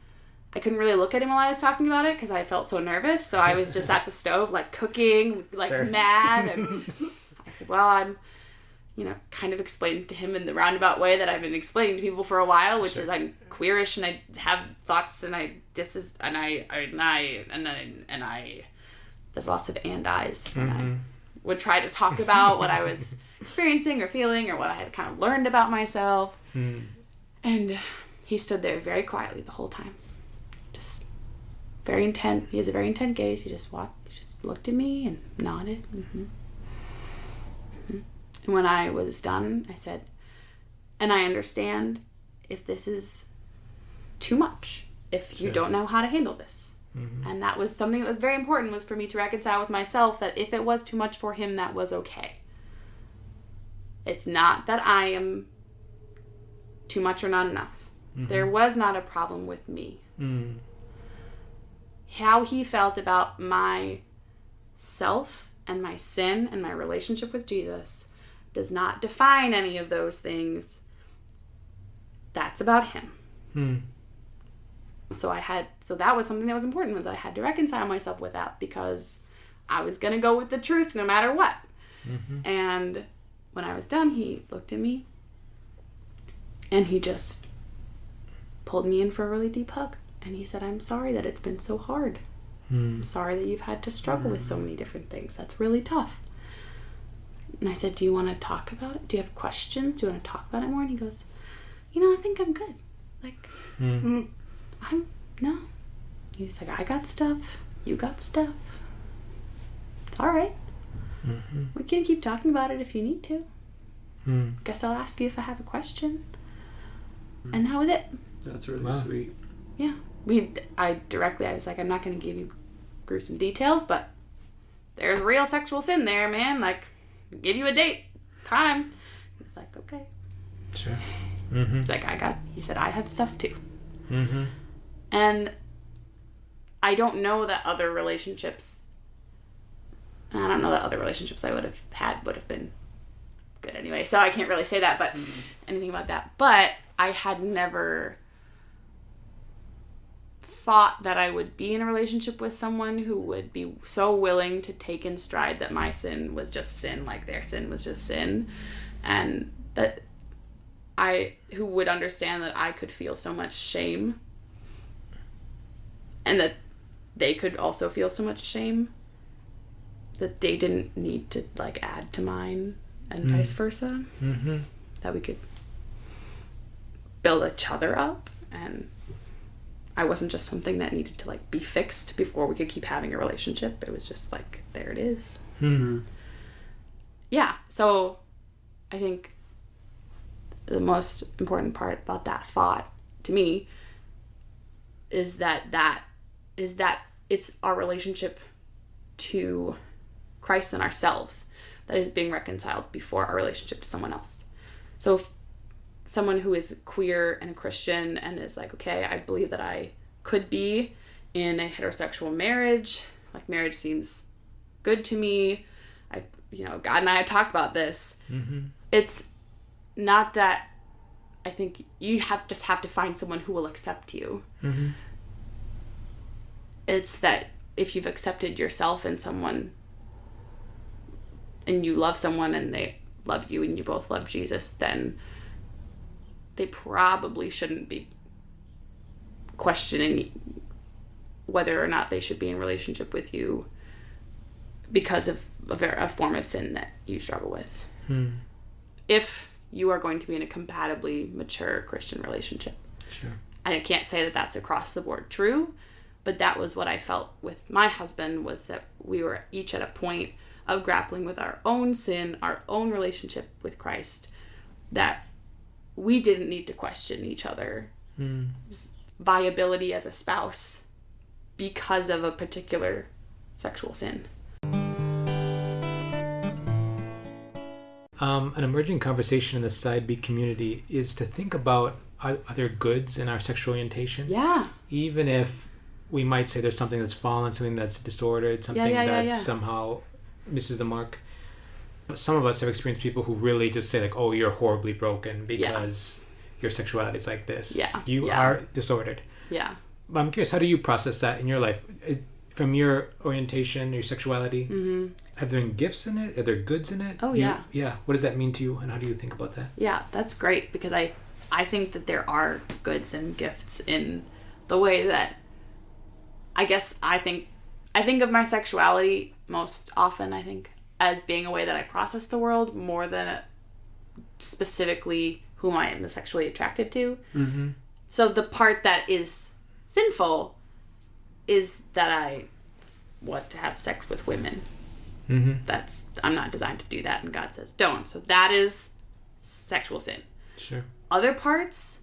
I couldn't really look at him while I was talking about it because I felt so nervous. So I was just at the stove, like cooking, like mad. And I said, well, I'm, kind of explained to him in the roundabout way that I've been explaining to people for a while, which is I'm queerish and I have thoughts, and there's lots of and I's when I would try to talk about what I was experiencing or feeling or what I had kind of learned about myself. And he stood there very quietly the whole time. Just very intent. He has a very intent gaze. He just looked at me and nodded. And when I was done, I said, and I understand if this is too much, if you don't know how to handle this. And that was something that was very important, was for me to reconcile with myself that if it was too much for him, that was okay. It's not that I am too much or not enough. There was not a problem with me. How he felt about my self and my sin and my relationship with Jesus does not define any of those things that's about him. Hmm. So that was something that was important, was I had to reconcile myself with that, because I was going to go with the truth no matter what. Mm-hmm. And when I was done, he looked at me and he just pulled me in for a really deep hug. And he said, I'm sorry that it's been so hard. I'm sorry that you've had to struggle with so many different things. That's really tough. And I said, do you want to talk about it? Do you have questions? Do you want to talk about it more? And he goes, I think I'm good. Like, no. He's like, I got stuff. You got stuff. It's all right. Mm-hmm. We can keep talking about it if you need to. Hmm. Guess I'll ask you if I have a question. And that was it. That's really sweet. Yeah. I was like, I'm not going to give you gruesome details, but there's real sexual sin there, man. Like, give you a date, time. He's like, okay. Sure. Mm-hmm. He's like, he said, I have stuff too. Mm-hmm. And I don't know that other relationships I would have had would have been good anyway. So I can't really say that, but anything about that. But I had never thought that I would be in a relationship with someone who would be so willing to take in stride that my sin was just sin, like their sin was just sin, and that who would understand that I could feel so much shame and that they could also feel so much shame, that they didn't need to like add to mine, and vice versa. Mm-hmm. That we could build each other up, and I wasn't just something that needed to like be fixed before we could keep having a relationship. It was just like, there it is. Mm-hmm. Yeah. So I think the most important part about that thought to me is that it's our relationship to Christ and ourselves that is being reconciled before our relationship to someone else. So if someone who is queer and a Christian and is like, okay, I believe that I could be in a heterosexual marriage, like marriage seems good to me, God and I have talked about this. Mm-hmm. It's not that I think you have to find someone who will accept you. Mm-hmm. It's that if you've accepted yourself in someone and you love someone and they love you and you both love Jesus, then they probably shouldn't be questioning whether or not they should be in relationship with you because of a form of sin that you struggle with. If you are going to be in a compatibly mature Christian relationship. Sure. I can't say that that's across the board true, but that was what I felt with my husband, was that we were each at a point of grappling with our own sin, our own relationship with Christ, that we didn't need to question each other's viability as a spouse because of a particular sexual sin. An emerging conversation in the Side B community is to think about, are there goods in our sexual orientation? Yeah. Even if we might say there's something that's fallen, something that's disordered, something that somehow misses the mark. Some of us have experienced people who really just say like, oh, you're horribly broken because your sexuality is like this. Yeah. You are disordered. Yeah. But I'm curious, how do you process that in your life? From your orientation, your sexuality, have there been gifts in it? Are there goods in it? Oh, yeah. Yeah. What does that mean to you, and how do you think about that? Yeah, that's great, because I think that there are goods and gifts in the way that I think of my sexuality most often, I think, as being a way that I process the world more than specifically whom I am sexually attracted to. Mm-hmm. So the part that is sinful is that I want to have sex with women. Mm-hmm. I'm not designed to do that, and God says don't. So that is sexual sin. Sure. Other parts,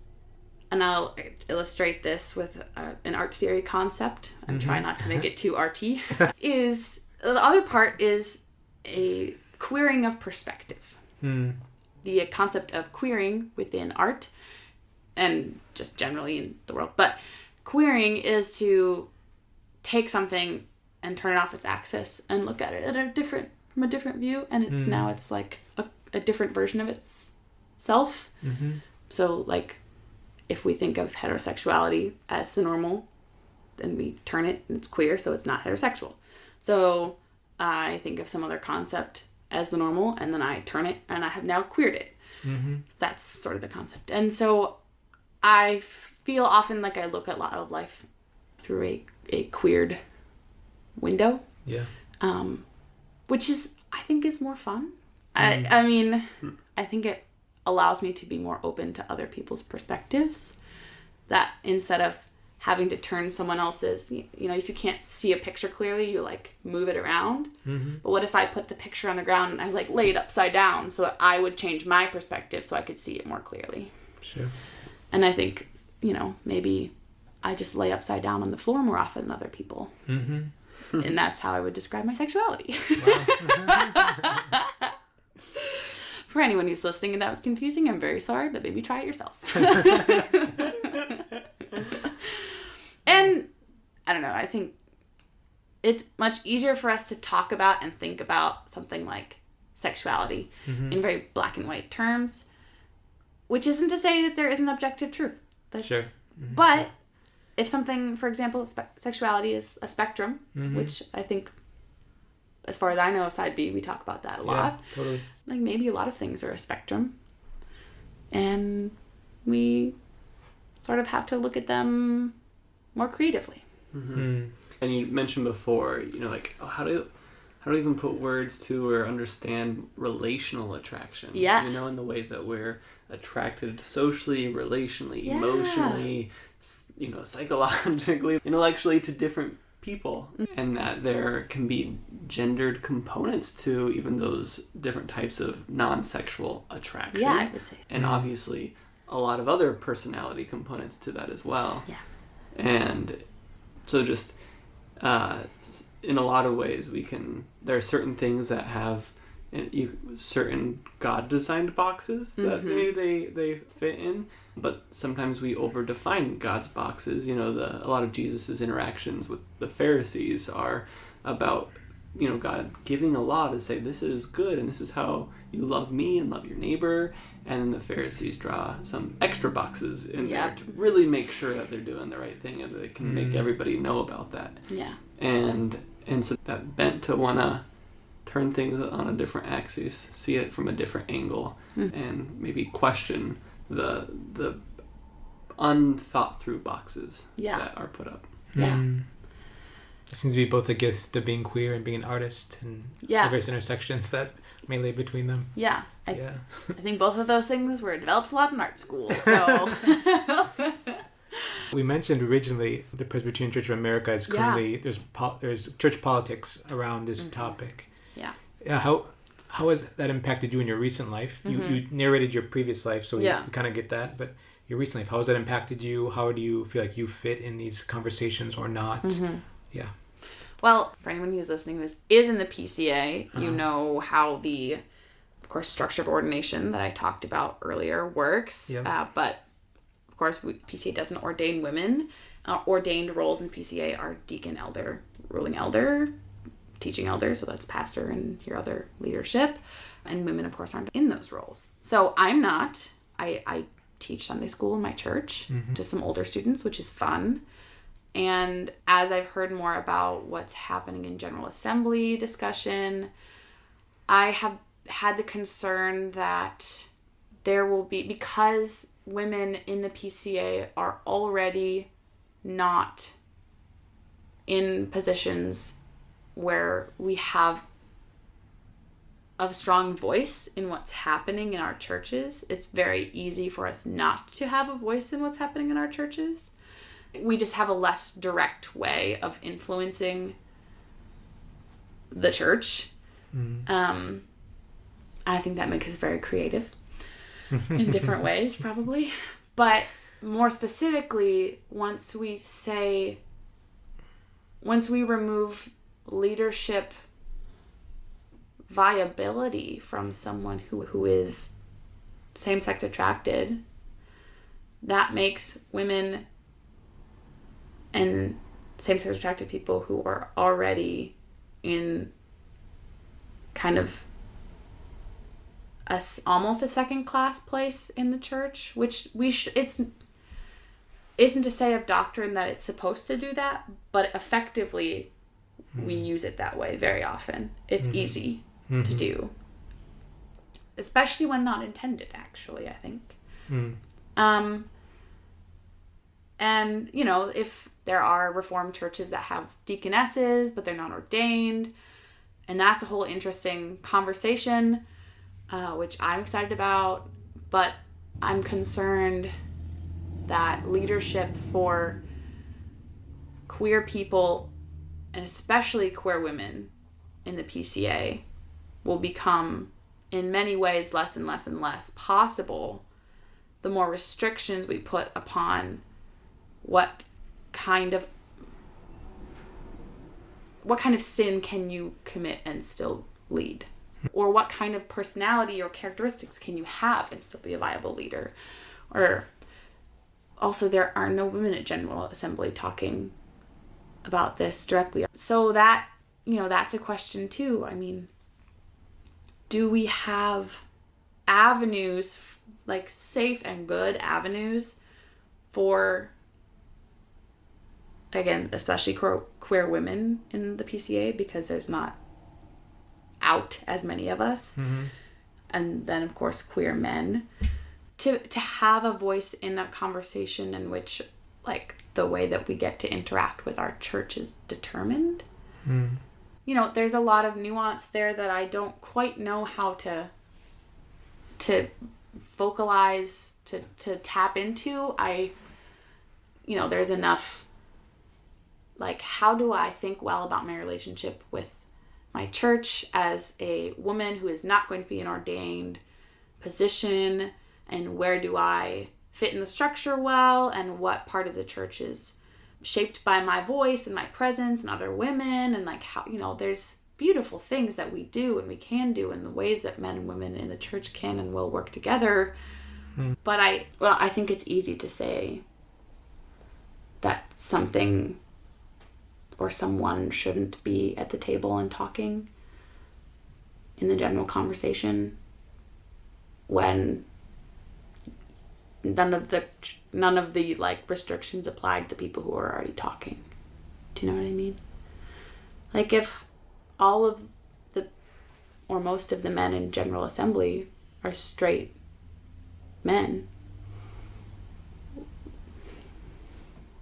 and I'll illustrate this with an art theory concept and try not to make it too arty, is the other part is a queering of perspective. The concept of queering within art and just generally in the world. But queering is to take something and turn it off its axis and look at it from a different view, and now it's like a different version of itself. So like if we think of heterosexuality as the normal, then we turn it and it's queer, so it's not heterosexual. So I think of some other concept as the normal, and then I turn it and I have now queered it. Mm-hmm. That's sort of the concept. And so I feel often like I look at a lot of life through a queered window. Yeah. Which is, I think, is more fun. I mean, I think it allows me to be more open to other people's perspectives. That instead of having to turn someone else's, if you can't see a picture clearly, you like move it around. Mm-hmm. But what if I put the picture on the ground and I like lay it upside down so that I would change my perspective so I could see it more clearly? Sure. And I think, maybe I just lay upside down on the floor more often than other people. Mm-hmm. And that's how I would describe my sexuality. Wow. For anyone who's listening and that was confusing, I'm very sorry, but maybe try it yourself. And I don't know, I think it's much easier for us to talk about and think about something like sexuality in very black and white terms, which isn't to say that there isn't objective truth. Sure. Mm-hmm. But if something, for example, sexuality is a spectrum, which I think, as far as I know, Side B, we talk about that a lot. Totally. Like maybe a lot of things are a spectrum. And we sort of have to look at them more creatively. Mm-hmm. And you mentioned before, how do we even put words to or understand relational attraction? Yeah. In the ways that we're attracted socially, relationally, emotionally, psychologically, intellectually to different people. Mm-hmm. And that there can be gendered components to even those different types of non-sexual attraction. Yeah, I would say. And obviously a lot of other personality components to that as well. Yeah. And so just in a lot of ways there are certain things that have certain God-designed boxes that maybe they fit in, but sometimes we over-define God's boxes. A lot of Jesus's interactions with the Pharisees are about God giving a law to say this is good and this is how you love me and love your neighbor, and then the Pharisees draw some extra boxes in there to really make sure that they're doing the right thing and they can make everybody know about that. Yeah. And so that bent to want to turn things on a different axis, see it from a different angle, and maybe question the unthought through boxes that are put up. Yeah. It seems to be both a gift of being queer and being an artist and the various intersections that may lay between them. Yeah. I think both of those things were developed a lot in art school. So we mentioned originally the Presbyterian Church of America is currently there's church politics around this topic. Yeah. Yeah. How has that impacted you in your recent life? You narrated your previous life, so you kind of get that, but your recent life, how has that impacted you? How do you feel like you fit in these conversations or not? Yeah. Well, for anyone who's listening who is in the PCA, you know how the, of course, structure of ordination that I talked about earlier works. Yep. But, of course, PCA doesn't ordain women. Ordained roles in PCA are deacon, elder, ruling elder, teaching elder, so that's pastor and your other leadership. And women, of course, aren't in those roles. So I'm not. I teach Sunday school in my church to some older students, which is fun. And as I've heard more about what's happening in General Assembly discussion, I have had the concern that there will be, because women in the PCA are already not in positions where we have a strong voice in what's happening in our churches, it's very easy for us not to have a voice in what's happening in our churches. We just have a less direct way of influencing the church. I think that makes us very creative in different ways, probably. But more specifically, once we remove leadership viability from someone who is same-sex attracted, that makes women and same-sex attracted people who are already in kind of almost a second-class place in the church, which isn't to say of doctrine that it's supposed to do that, but effectively we use it that way very often. It's easy to do. Especially when not intended, actually, I think. And, you know, if there are Reformed churches that have deaconesses, but they're not ordained, and that's a whole interesting conversation, which I'm excited about, but I'm concerned that leadership for queer people, and especially queer women in the PCA, will become, in many ways, less and less and less possible the more restrictions we put upon what kind of sin can you commit and still lead, or what kind of personality or characteristics can you have and still be a viable leader. Or also, there are no women at General Assembly talking about this directly. So that, you know, that's a question too. I mean, do we have avenues, like safe and good avenues for, again, especially queer women in the PCA, because there's not out as many of us. And then, of course, queer men. To have a voice in that conversation in which, like, the way that we get to interact with our church is determined. You know, there's a lot of nuance there that I don't quite know how to vocalize, to tap into. You know, there's enough, like, how do I think well about my relationship with my church as a woman who is not going to be an ordained position, and where do I fit in the structure well, and what part of the church is shaped by my voice and my presence and other women, and like how, you know, there's beautiful things that we do and we can do in the ways that men and women in the church can and will work together. But I think it's easy to say that something or someone shouldn't be at the table and talking in the general conversation when none of the like restrictions applied to people who are already talking. Do you know what I mean? Like, if all of the, or most of the men in General Assembly are straight men,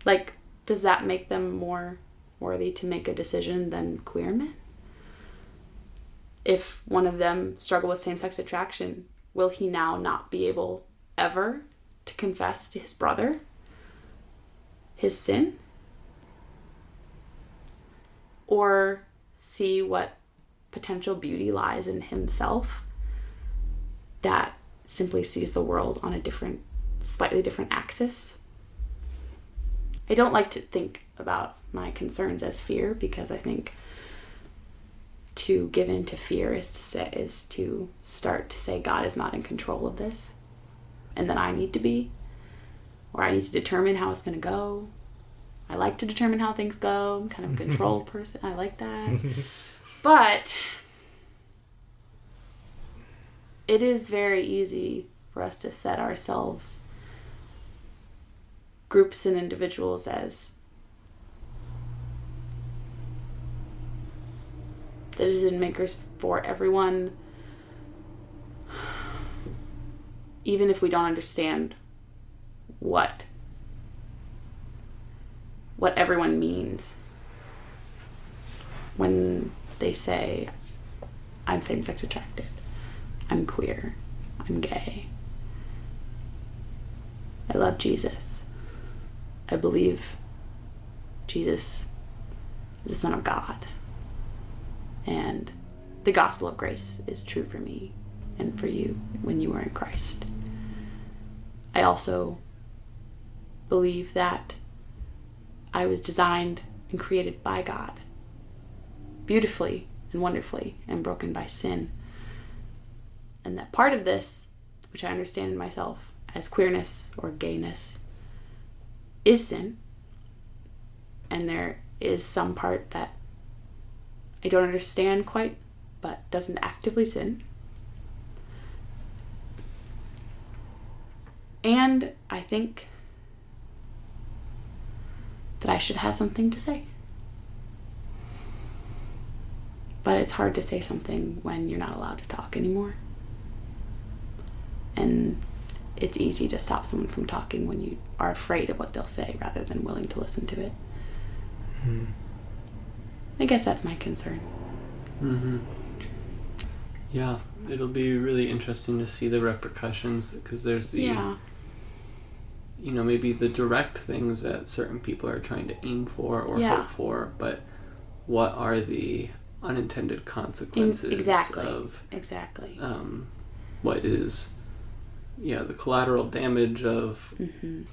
like, does that make them more worthy to make a decision than queer men? If one of them struggle with same-sex attraction, will he now not be able ever to confess to his brother his sin? Or see what potential beauty lies in himself that simply sees the world on a slightly different axis? I don't like to think about my concerns as fear, because I think to give in to fear is to start to say God is not in control of this, and that I need to be, or I need to determine how it's going to go. I like to determine how things go. I'm kind of a control person. I like that. But it is very easy for us to set ourselves, groups and individuals, as the decision makers for everyone, even if we don't understand what everyone means when they say, I'm same-sex attracted, I'm queer, I'm gay, I love Jesus, I believe Jesus is the Son of God, and the gospel of grace is true for me and for you when you are in Christ. I also believe that I was designed and created by God, beautifully and wonderfully, and broken by sin. And that part of this, which I understand in myself as queerness or gayness, is sin. And there is some part that I don't understand quite, but doesn't actively sin. And I think that I should have something to say. But it's hard to say something when you're not allowed to talk anymore. And it's easy to stop someone from talking when you are afraid of what they'll say rather than willing to listen to it. I guess that's my concern. Yeah, it'll be really interesting to see the repercussions, because there's the, maybe the direct things that certain people are trying to aim for or hope for, but what are the unintended consequences of what is the collateral damage of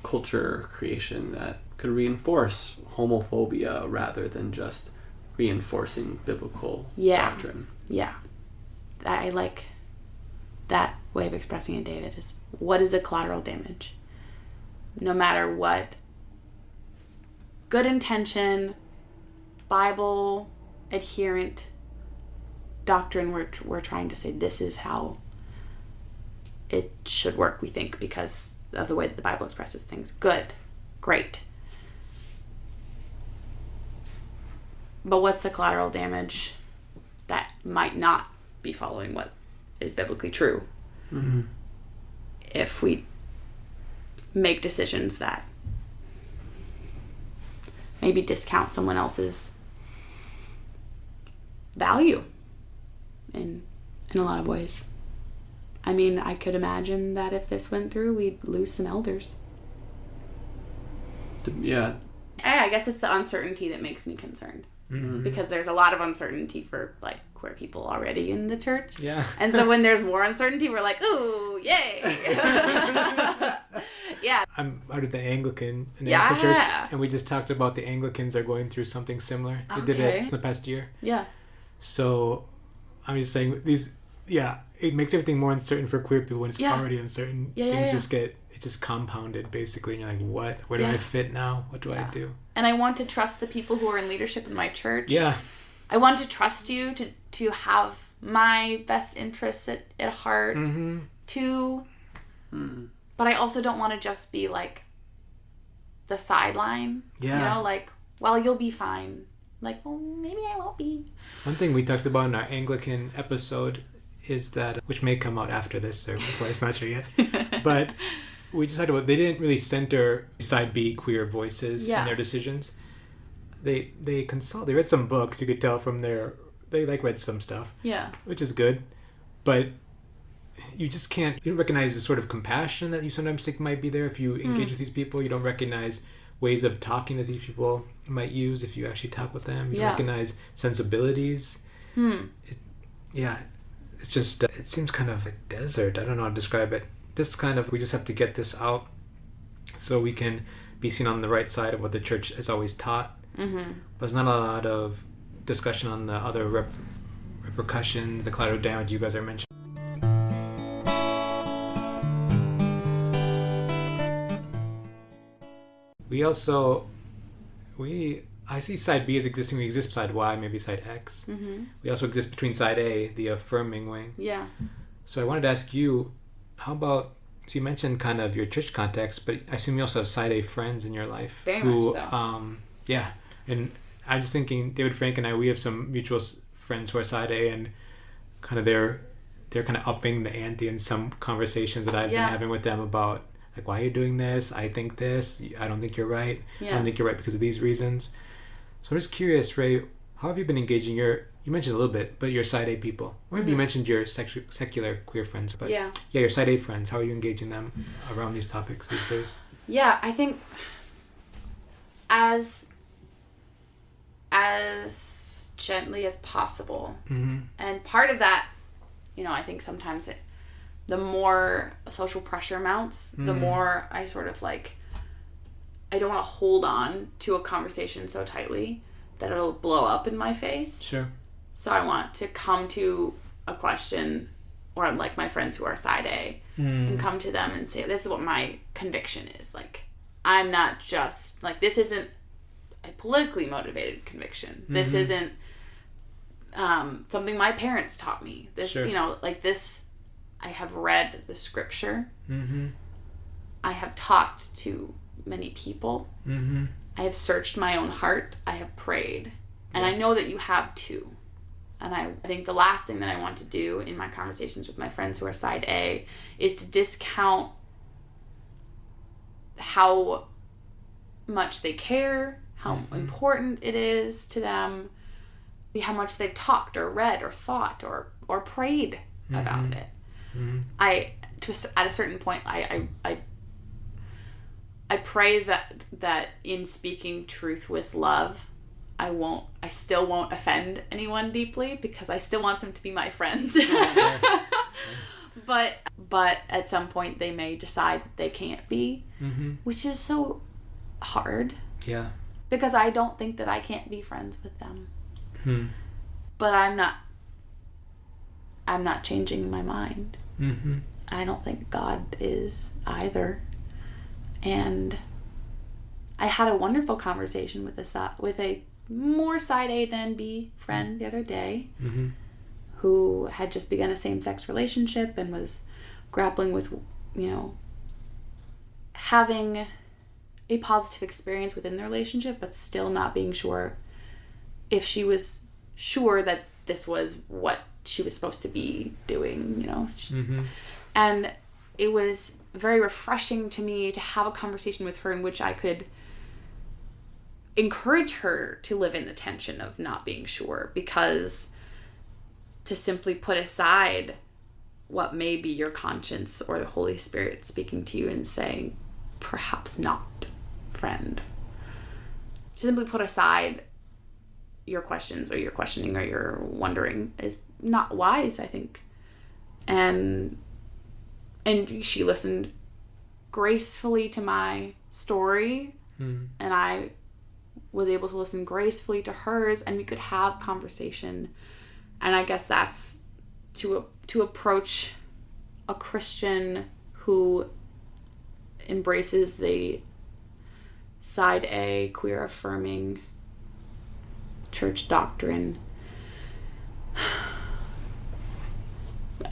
culture creation that could reinforce homophobia rather than just reinforcing biblical doctrine. I like that way of expressing it, David, is what is the collateral damage? No matter what good intention, Bible adherent doctrine we're trying to say, this is how it should work, we think, because of the way that the Bible expresses things. Good. Great. But what's the collateral damage that might not be following what is biblically true if we make decisions that maybe discount someone else's value in a lot of ways? I mean, I could imagine that if this went through, we'd lose some elders. Yeah. I guess it's the uncertainty that makes me concerned. Because there's a lot of uncertainty for, like, queer people already in the church. Yeah. And so when there's more uncertainty, we're like, ooh, yay. Yeah. I'm out of the Anglican Church, and we just talked about the Anglicans are going through something similar. They did it the past year. Yeah. So I'm just saying it makes everything more uncertain for queer people when it's already uncertain. Things just get compounded, basically, and you're like, what? Where do I fit now? What do I do? And I want to trust the people who are in leadership in my church. Yeah. I want to trust you to have my best interests at heart too. But I also don't want to just be like the sideline. Yeah. Like, well, you'll be fine. Like, well, maybe I won't be. One thing we talked about in our Anglican episode is that, which may come out after this or before, it's not sure yet, but we just talked about they didn't really center side B queer voices in their decisions. They read some books, you could tell from they read some stuff, which is good, but you just you don't recognize the sort of compassion that you sometimes think might be there if you engage with these people. You don't recognize ways of talking that these people might use if you actually talk with them. You don't recognize sensibilities. It's just it seems kind of a desert. I don't know how to describe it. This kind of, we just have to get this out so we can be seen on the right side of what the church has always taught. But there's not a lot of discussion on the other repercussions, the collateral damage you guys are mentioning. I see side B as existing. We exist side Y, maybe side X. We also exist between side A, the affirming wing. Yeah. So I wanted to ask you, how about, so you mentioned kind of your church context, but I assume you also have side A friends in your life. Very much so. And I'm just thinking, David, Frank, and I, we have some mutual friends who are side A, and kind of they're kind of upping the ante in some conversations that I've been having with them about, like, why are you doing this? I think this. I don't think you're right. I don't think you're right because of these reasons. So I'm just curious, Ray, how have you been engaging you mentioned a little bit, but your side A people. Or maybe you mentioned your secular queer friends, but your side A friends, how are you engaging them around these topics these days? Yeah, I think as gently as possible. And part of that, I think sometimes the more social pressure mounts, the more I sort of I don't want to hold on to a conversation so tightly that it'll blow up in my face. Sure. So I want to come to a question, or like my friends who are side A, and come to them and say, this is what my conviction is. Like, I'm not just, this isn't a politically motivated conviction. This isn't something my parents taught me. This, this, I have read the scripture. I have talked to many people. I have searched my own heart. I have prayed. And I know that you have too. And I think the last thing that I want to do in my conversations with my friends who are side A is to discount how much they care, how important it is to them, how much they've talked or read or thought or prayed about it. At a certain point, I pray that in speaking truth with love, I still won't offend anyone deeply, because I still want them to be my friends. But at some point they may decide that they can't be, which is so hard. Yeah. Because I don't think that I can't be friends with them. But I'm not changing my mind. I don't think God is either. And I had a wonderful conversation with a more side A than B friend the other day, who had just begun a same-sex relationship and was grappling with, having a positive experience within the relationship, but still not being sure if she was sure that this was what she was supposed to be doing, And it was very refreshing to me to have a conversation with her in which I could encourage her to live in the tension of not being sure, because to simply put aside what may be your conscience or the Holy Spirit speaking to you and saying, perhaps not, friend. To simply put aside your questions or your questioning or your wondering is not wise, I think. And she listened gracefully to my story, and I was able to listen gracefully to hers, and we could have conversation. And I guess that's to approach a Christian who embraces the side A queer affirming church doctrine.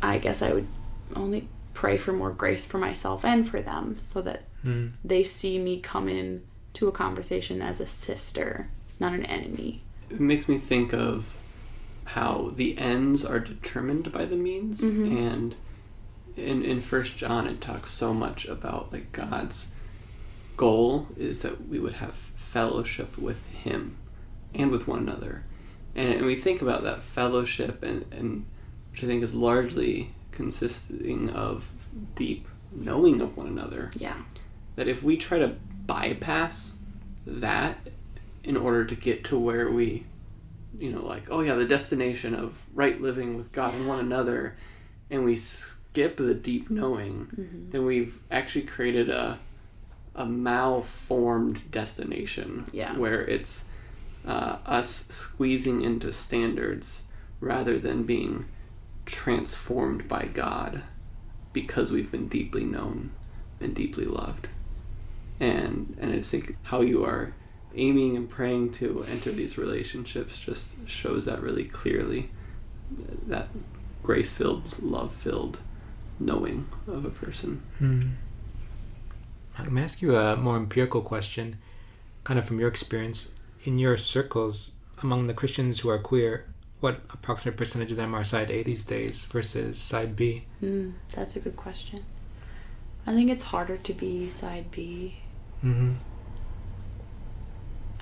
I guess I would only pray for more grace for myself and for them, so that they see me come in to a conversation as a sister, not an enemy. It makes me think of how the ends are determined by the means, and in 1 John it talks so much about like God's goal is that we would have fellowship with him and with one another, and we think about that fellowship and which I think is largely consisting of deep knowing of one another. Yeah. That if we try to bypass that in order to get to where we, the destination of right living with God and one another, and we skip the deep knowing, then we've actually created a malformed destination where it's us squeezing into standards rather than being transformed by God because we've been deeply known and deeply loved. And I just think how you are aiming and praying to enter these relationships just shows that really clearly, that grace-filled, love-filled knowing of a person. Let me ask you a more empirical question, kind of from your experience. In your circles, among the Christians who are queer, what approximate percentage of them are side A these days versus side B? That's a good question. I think it's harder to be side B. I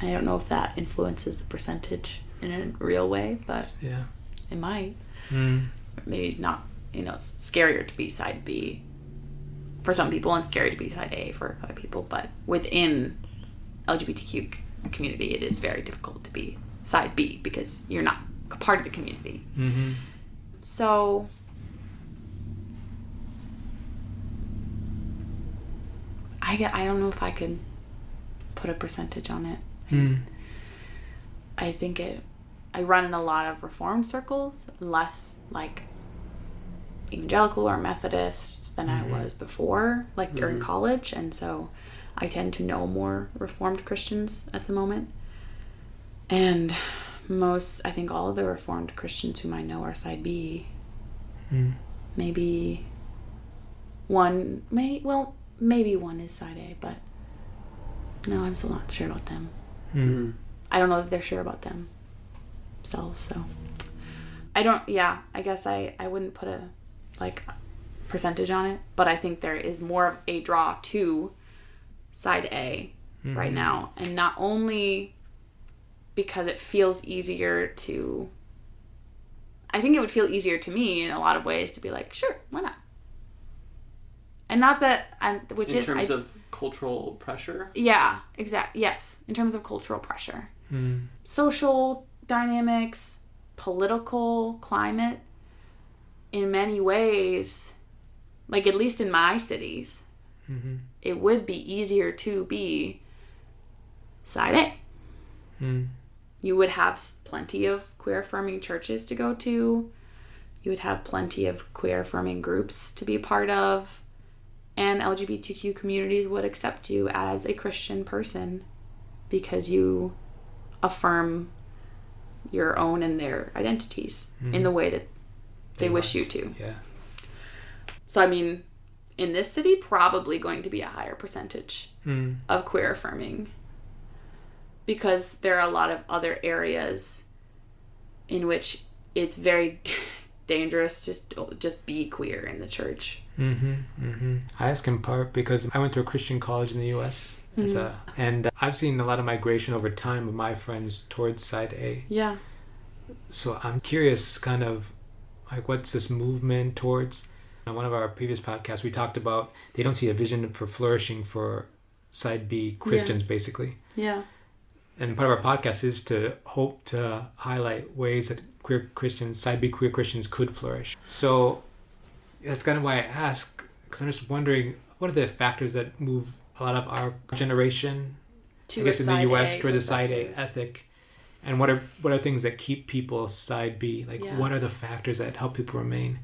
don't know if that influences the percentage in a real way, but it might. Maybe not, it's scarier to be side B for some people and scary to be side A for other people, but within LGBTQ community it is very difficult to be side B because you're not a part of the community. So I don't know if I could put a percentage on it. I think I run in a lot of Reformed circles, less like evangelical or Methodist than I was before, like during college, and so I tend to know more Reformed Christians at the moment. And I think all of the Reformed Christians whom I know are side B. Maybe one is side A, but No, I'm still not sure about them. Mm. I don't know that they're sure about themselves, so I guess I wouldn't put a percentage on it, but I think there is more of a draw to side A right now, and not only because it feels easier to, I think it would feel easier to me in a lot of ways to be like, sure, why not? And not that in terms of cultural pressure? Yeah, exactly. Yes, in terms of cultural pressure. Social dynamics, political climate, in many ways, like at least in my cities, it would be easier to be side A. You would have plenty of queer affirming churches to go to. You would have plenty of queer affirming groups to be a part of. And LGBTQ communities would accept you as a Christian person because you affirm your own and their identities in the way that they wish you to. Yeah. So, I mean, in this city, probably going to be a higher percentage of queer affirming, because there are a lot of other areas in which it's very dangerous to just be queer in the church. I ask in part because I went to a Christian college in the U.S. And I've seen a lot of migration over time of my friends towards side A. Yeah. So I'm curious, kind of like, what's this movement towards? On one of our previous podcasts, we talked about they don't see a vision for flourishing for side B Christians, basically. Yeah. And part of our podcast is to hope to highlight ways that queer Christians, side B queer Christians, could flourish. So that's kind of why I ask, because I'm just wondering, what are the factors that move a lot of our generation, I guess in the U.S., towards a side A ethic? And what are things that keep people side B? Like, what are the factors that help people remain?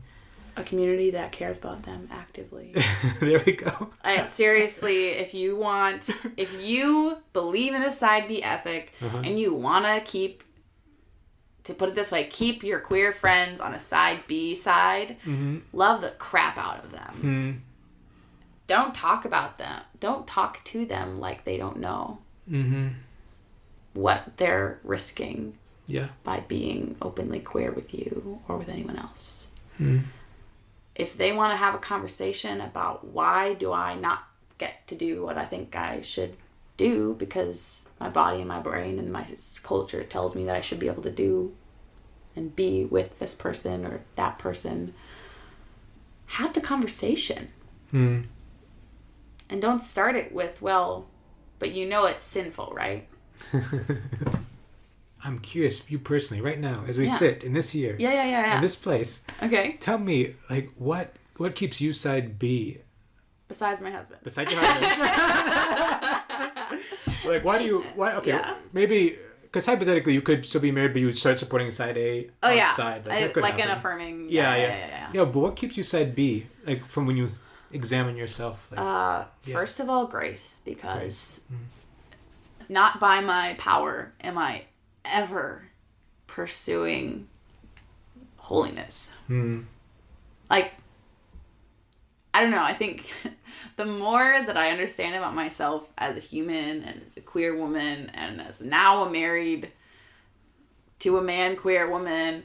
A community that cares about them actively. There we go. Seriously, if you believe in a side B ethic and you want to to put it this way, keep your queer friends on a side B side, love the crap out of them. Don't talk about them. Don't talk to them like they don't know what they're risking by being openly queer with you or with anyone else. If they want to have a conversation about why do I not get to do what I think I should do because my body and my brain and my culture tells me that I should be able to do and be with this person or that person, have the conversation. And don't start it with, well, but you know it's sinful, right? I'm curious, you personally, right now, as we sit in this year, in this place, tell me, like, what keeps you side B? Besides my husband. Besides your husband. Like, maybe, because hypothetically you could still be married, but you would start supporting side A outside. Like an affirming. Yeah, but what keeps you side B, like, from when you examine yourself? Like, First of all, grace, because not by my power am I ever pursuing holiness. Like, I don't know, I think the more that I understand about myself as a human and as a queer woman and as now a married to a man queer woman,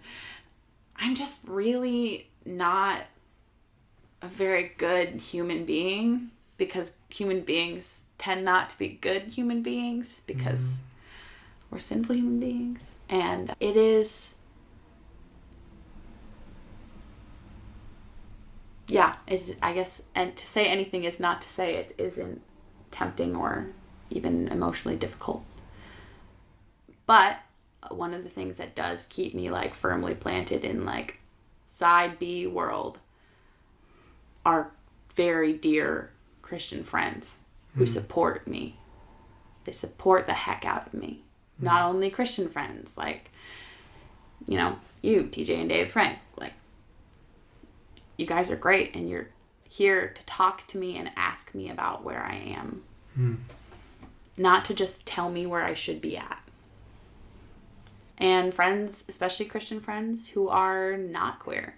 I'm just really not a very good human being, because human beings tend not to be good human beings because we're sinful human beings. And it is, I guess, and to say anything is not to say it isn't tempting or even emotionally difficult. But one of the things that does keep me like firmly planted in like side B world are very dear Christian friends who support me. They support the heck out of me. Not only Christian friends, like, you know, you, TJ and Dave Frank, like, you guys are great and you're here to talk to me and ask me about where I am. Not to just tell me where I should be at. And friends, especially Christian friends who are not queer,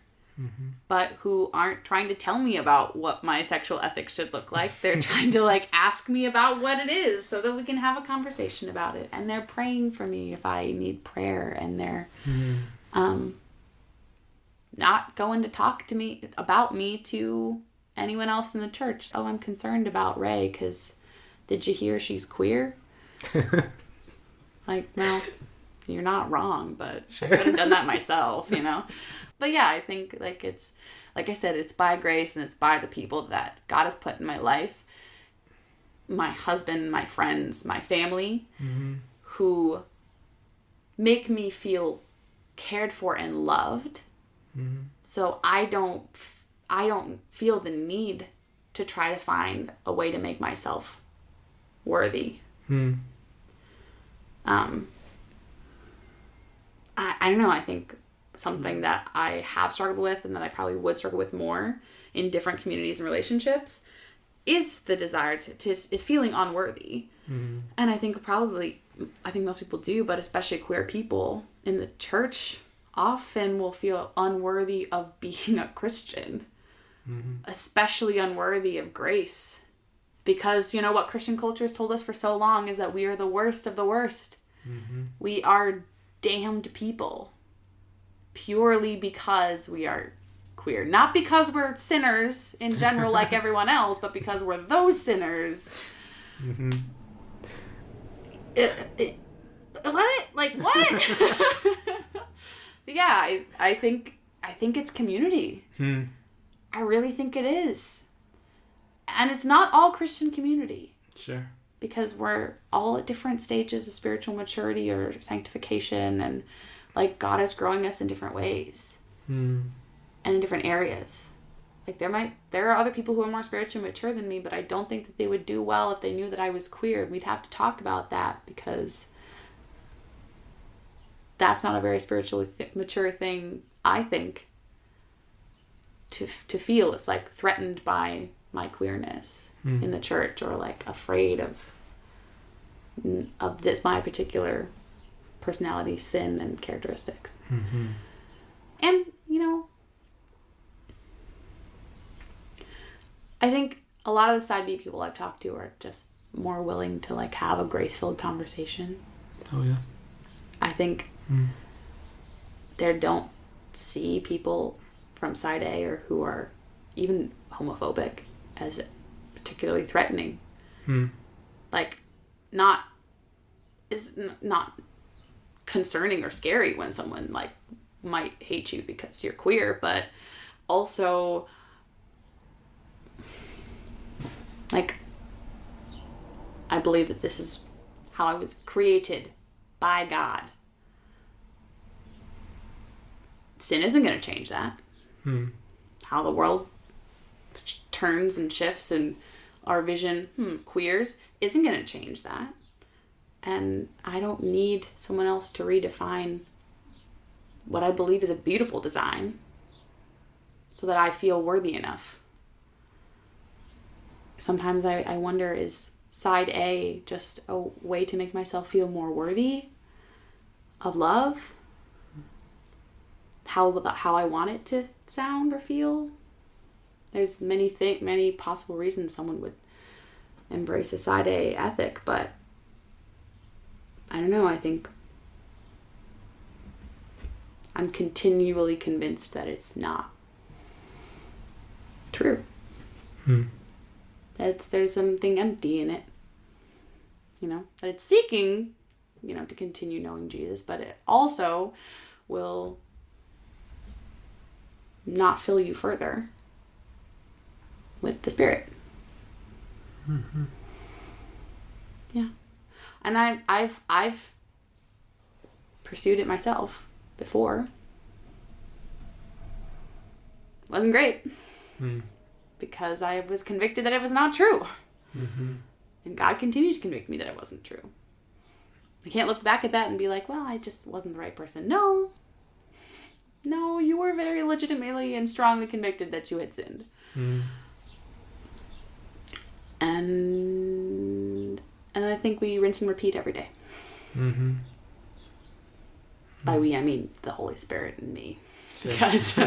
but who aren't trying to tell me about what my sexual ethics should look like. They're trying to like ask me about what it is so that we can have a conversation about it. And they're praying for me if I need prayer, and they're not going to talk to me about me to anyone else in the church. Oh, I'm concerned about Raye because did you hear she's queer? Like, no, you're not wrong, but sure. I could have done that myself, you know? But yeah, I think like it's, like I said, it's by grace and it's by the people that God has put in my life. My husband, my friends, my family, who make me feel cared for and loved. So I don't feel the need to try to find a way to make myself worthy. I don't know, I think something that I have struggled with and that I probably would struggle with more in different communities and relationships is the desire is feeling unworthy. And I think most people do, but especially queer people in the church often will feel unworthy of being a Christian, especially unworthy of grace. Because, you know, what Christian culture has told us for so long is that we are the worst of the worst. We are damned people purely because we are queer. Not because we're sinners in general like everyone else, but because we're those sinners. What? Like, what? So yeah, I think it's community. I really think it is. And it's not all Christian community. Sure. Because we're all at different stages of spiritual maturity or sanctification, and like God is growing us in different ways. And in different areas. Like there are other people who are more spiritually mature than me, but I don't think that they would do well if they knew that I was queer. We'd have to talk about that because that's not a very spiritually mature thing, I think, to feel. It's like threatened by my queerness in the church, or like afraid of this, my particular personality, sin, and characteristics. And, you know, I think a lot of the side B people I've talked to are just more willing to like have a grace-filled conversation. Oh yeah. I think they don't see people from side A or who are even homophobic as particularly threatening. Like, not concerning or scary when someone like might hate you because you're queer, but also like, I believe that this is how I was created by God. Sin isn't going to change that. How the world turns and shifts and our vision, queers, isn't going to change that. And I don't need someone else to redefine what I believe is a beautiful design so that I feel worthy enough. Sometimes I wonder, is side A just a way to make myself feel more worthy of love? How I want it to sound or feel? There's many possible reasons someone would embrace a side A ethic, but I don't know, I think I'm continually convinced that it's not true. That there's something empty in it. You know, that it's seeking, you know, to continue knowing Jesus, but it also will not fill you further with the Spirit. Yeah. And I've pursued it myself before. Wasn't great. Because I was convicted that it was not true. And God continued to convict me that it wasn't true. I can't look back at that and be like, well, I just wasn't the right person. No, you were very legitimately and strongly convicted that you had sinned. And I think we rinse and repeat every day. By we, I mean the Holy Spirit and me. because...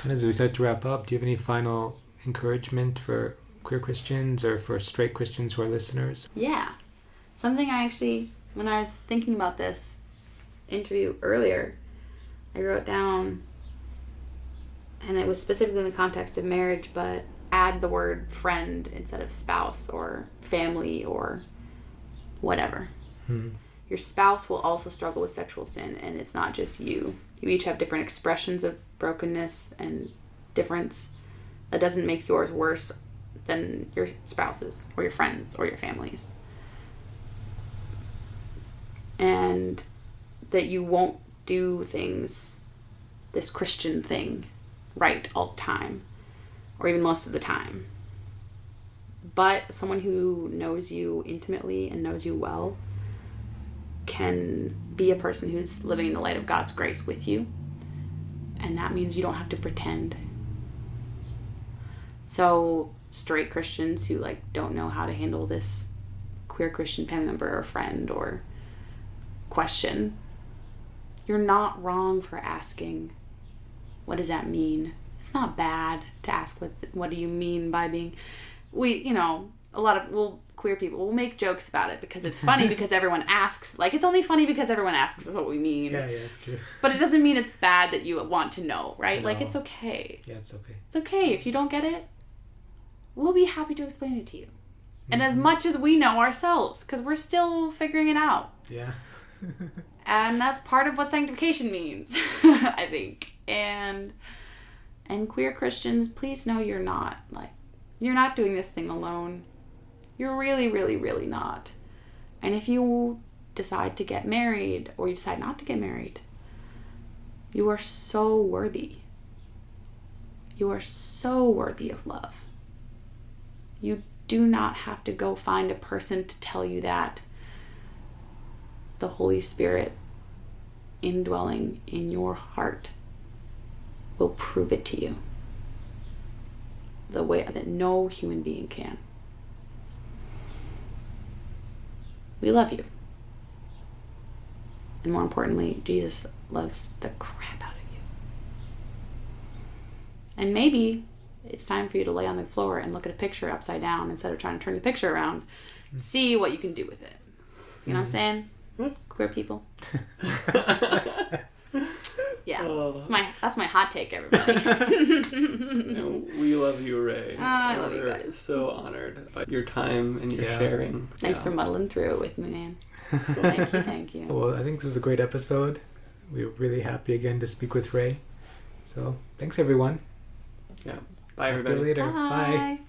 And as we start to wrap up, do you have any final encouragement for queer Christians or for straight Christians who are listeners? Yeah. Something I actually, when I was thinking about this interview earlier, I wrote down, and it was specifically in the context of marriage, but add the word friend instead of spouse or family or whatever. Your spouse will also struggle with sexual sin, and it's not just you. You each have different expressions of brokenness and difference. That doesn't make yours worse than your spouse's or your friends or your families. And that you won't do things, this Christian thing, right all the time, or even most of the time. But someone who knows you intimately and knows you well can be a person who's living in the light of God's grace with you. And that means you don't have to pretend. So straight Christians who don't know how to handle this queer Christian family member or friend or question, you're not wrong for asking, what does that mean? It's not bad to ask what do you mean by being... queer people will make jokes about it because it's funny because everyone asks. It's only funny because everyone asks is what we mean. Yeah, it's true. But it doesn't mean it's bad that you want to know, right? No. It's okay. Yeah, it's okay. It's okay. If you don't get it, we'll be happy to explain it to you. And as much as we know ourselves, because we're still figuring it out. Yeah. And that's part of what sanctification means, I think. And queer Christians, please know you're not doing this thing alone. You're really, really, really not. And if you decide to get married or you decide not to get married, you are so worthy. You are so worthy of love. You do not have to go find a person to tell you that. The Holy Spirit indwelling in your heart will prove it to you the way that no human being can. We love you. And more importantly, Jesus loves the crap out of you. And maybe it's time for you to lay on the floor and look at a picture upside down instead of trying to turn the picture around. See what you can do with it. You know what I'm saying? Queer people. Yeah. That's my hot take, everybody. We love you, Raye. I love you We're guys. so honored by your time and your sharing. Thanks for muddling through it with me, man. Thank you. Well, I think this was a great episode. We were really happy again to speak with Raye. So, thanks everyone. Yeah. Bye, everybody. Talk to you later. Bye.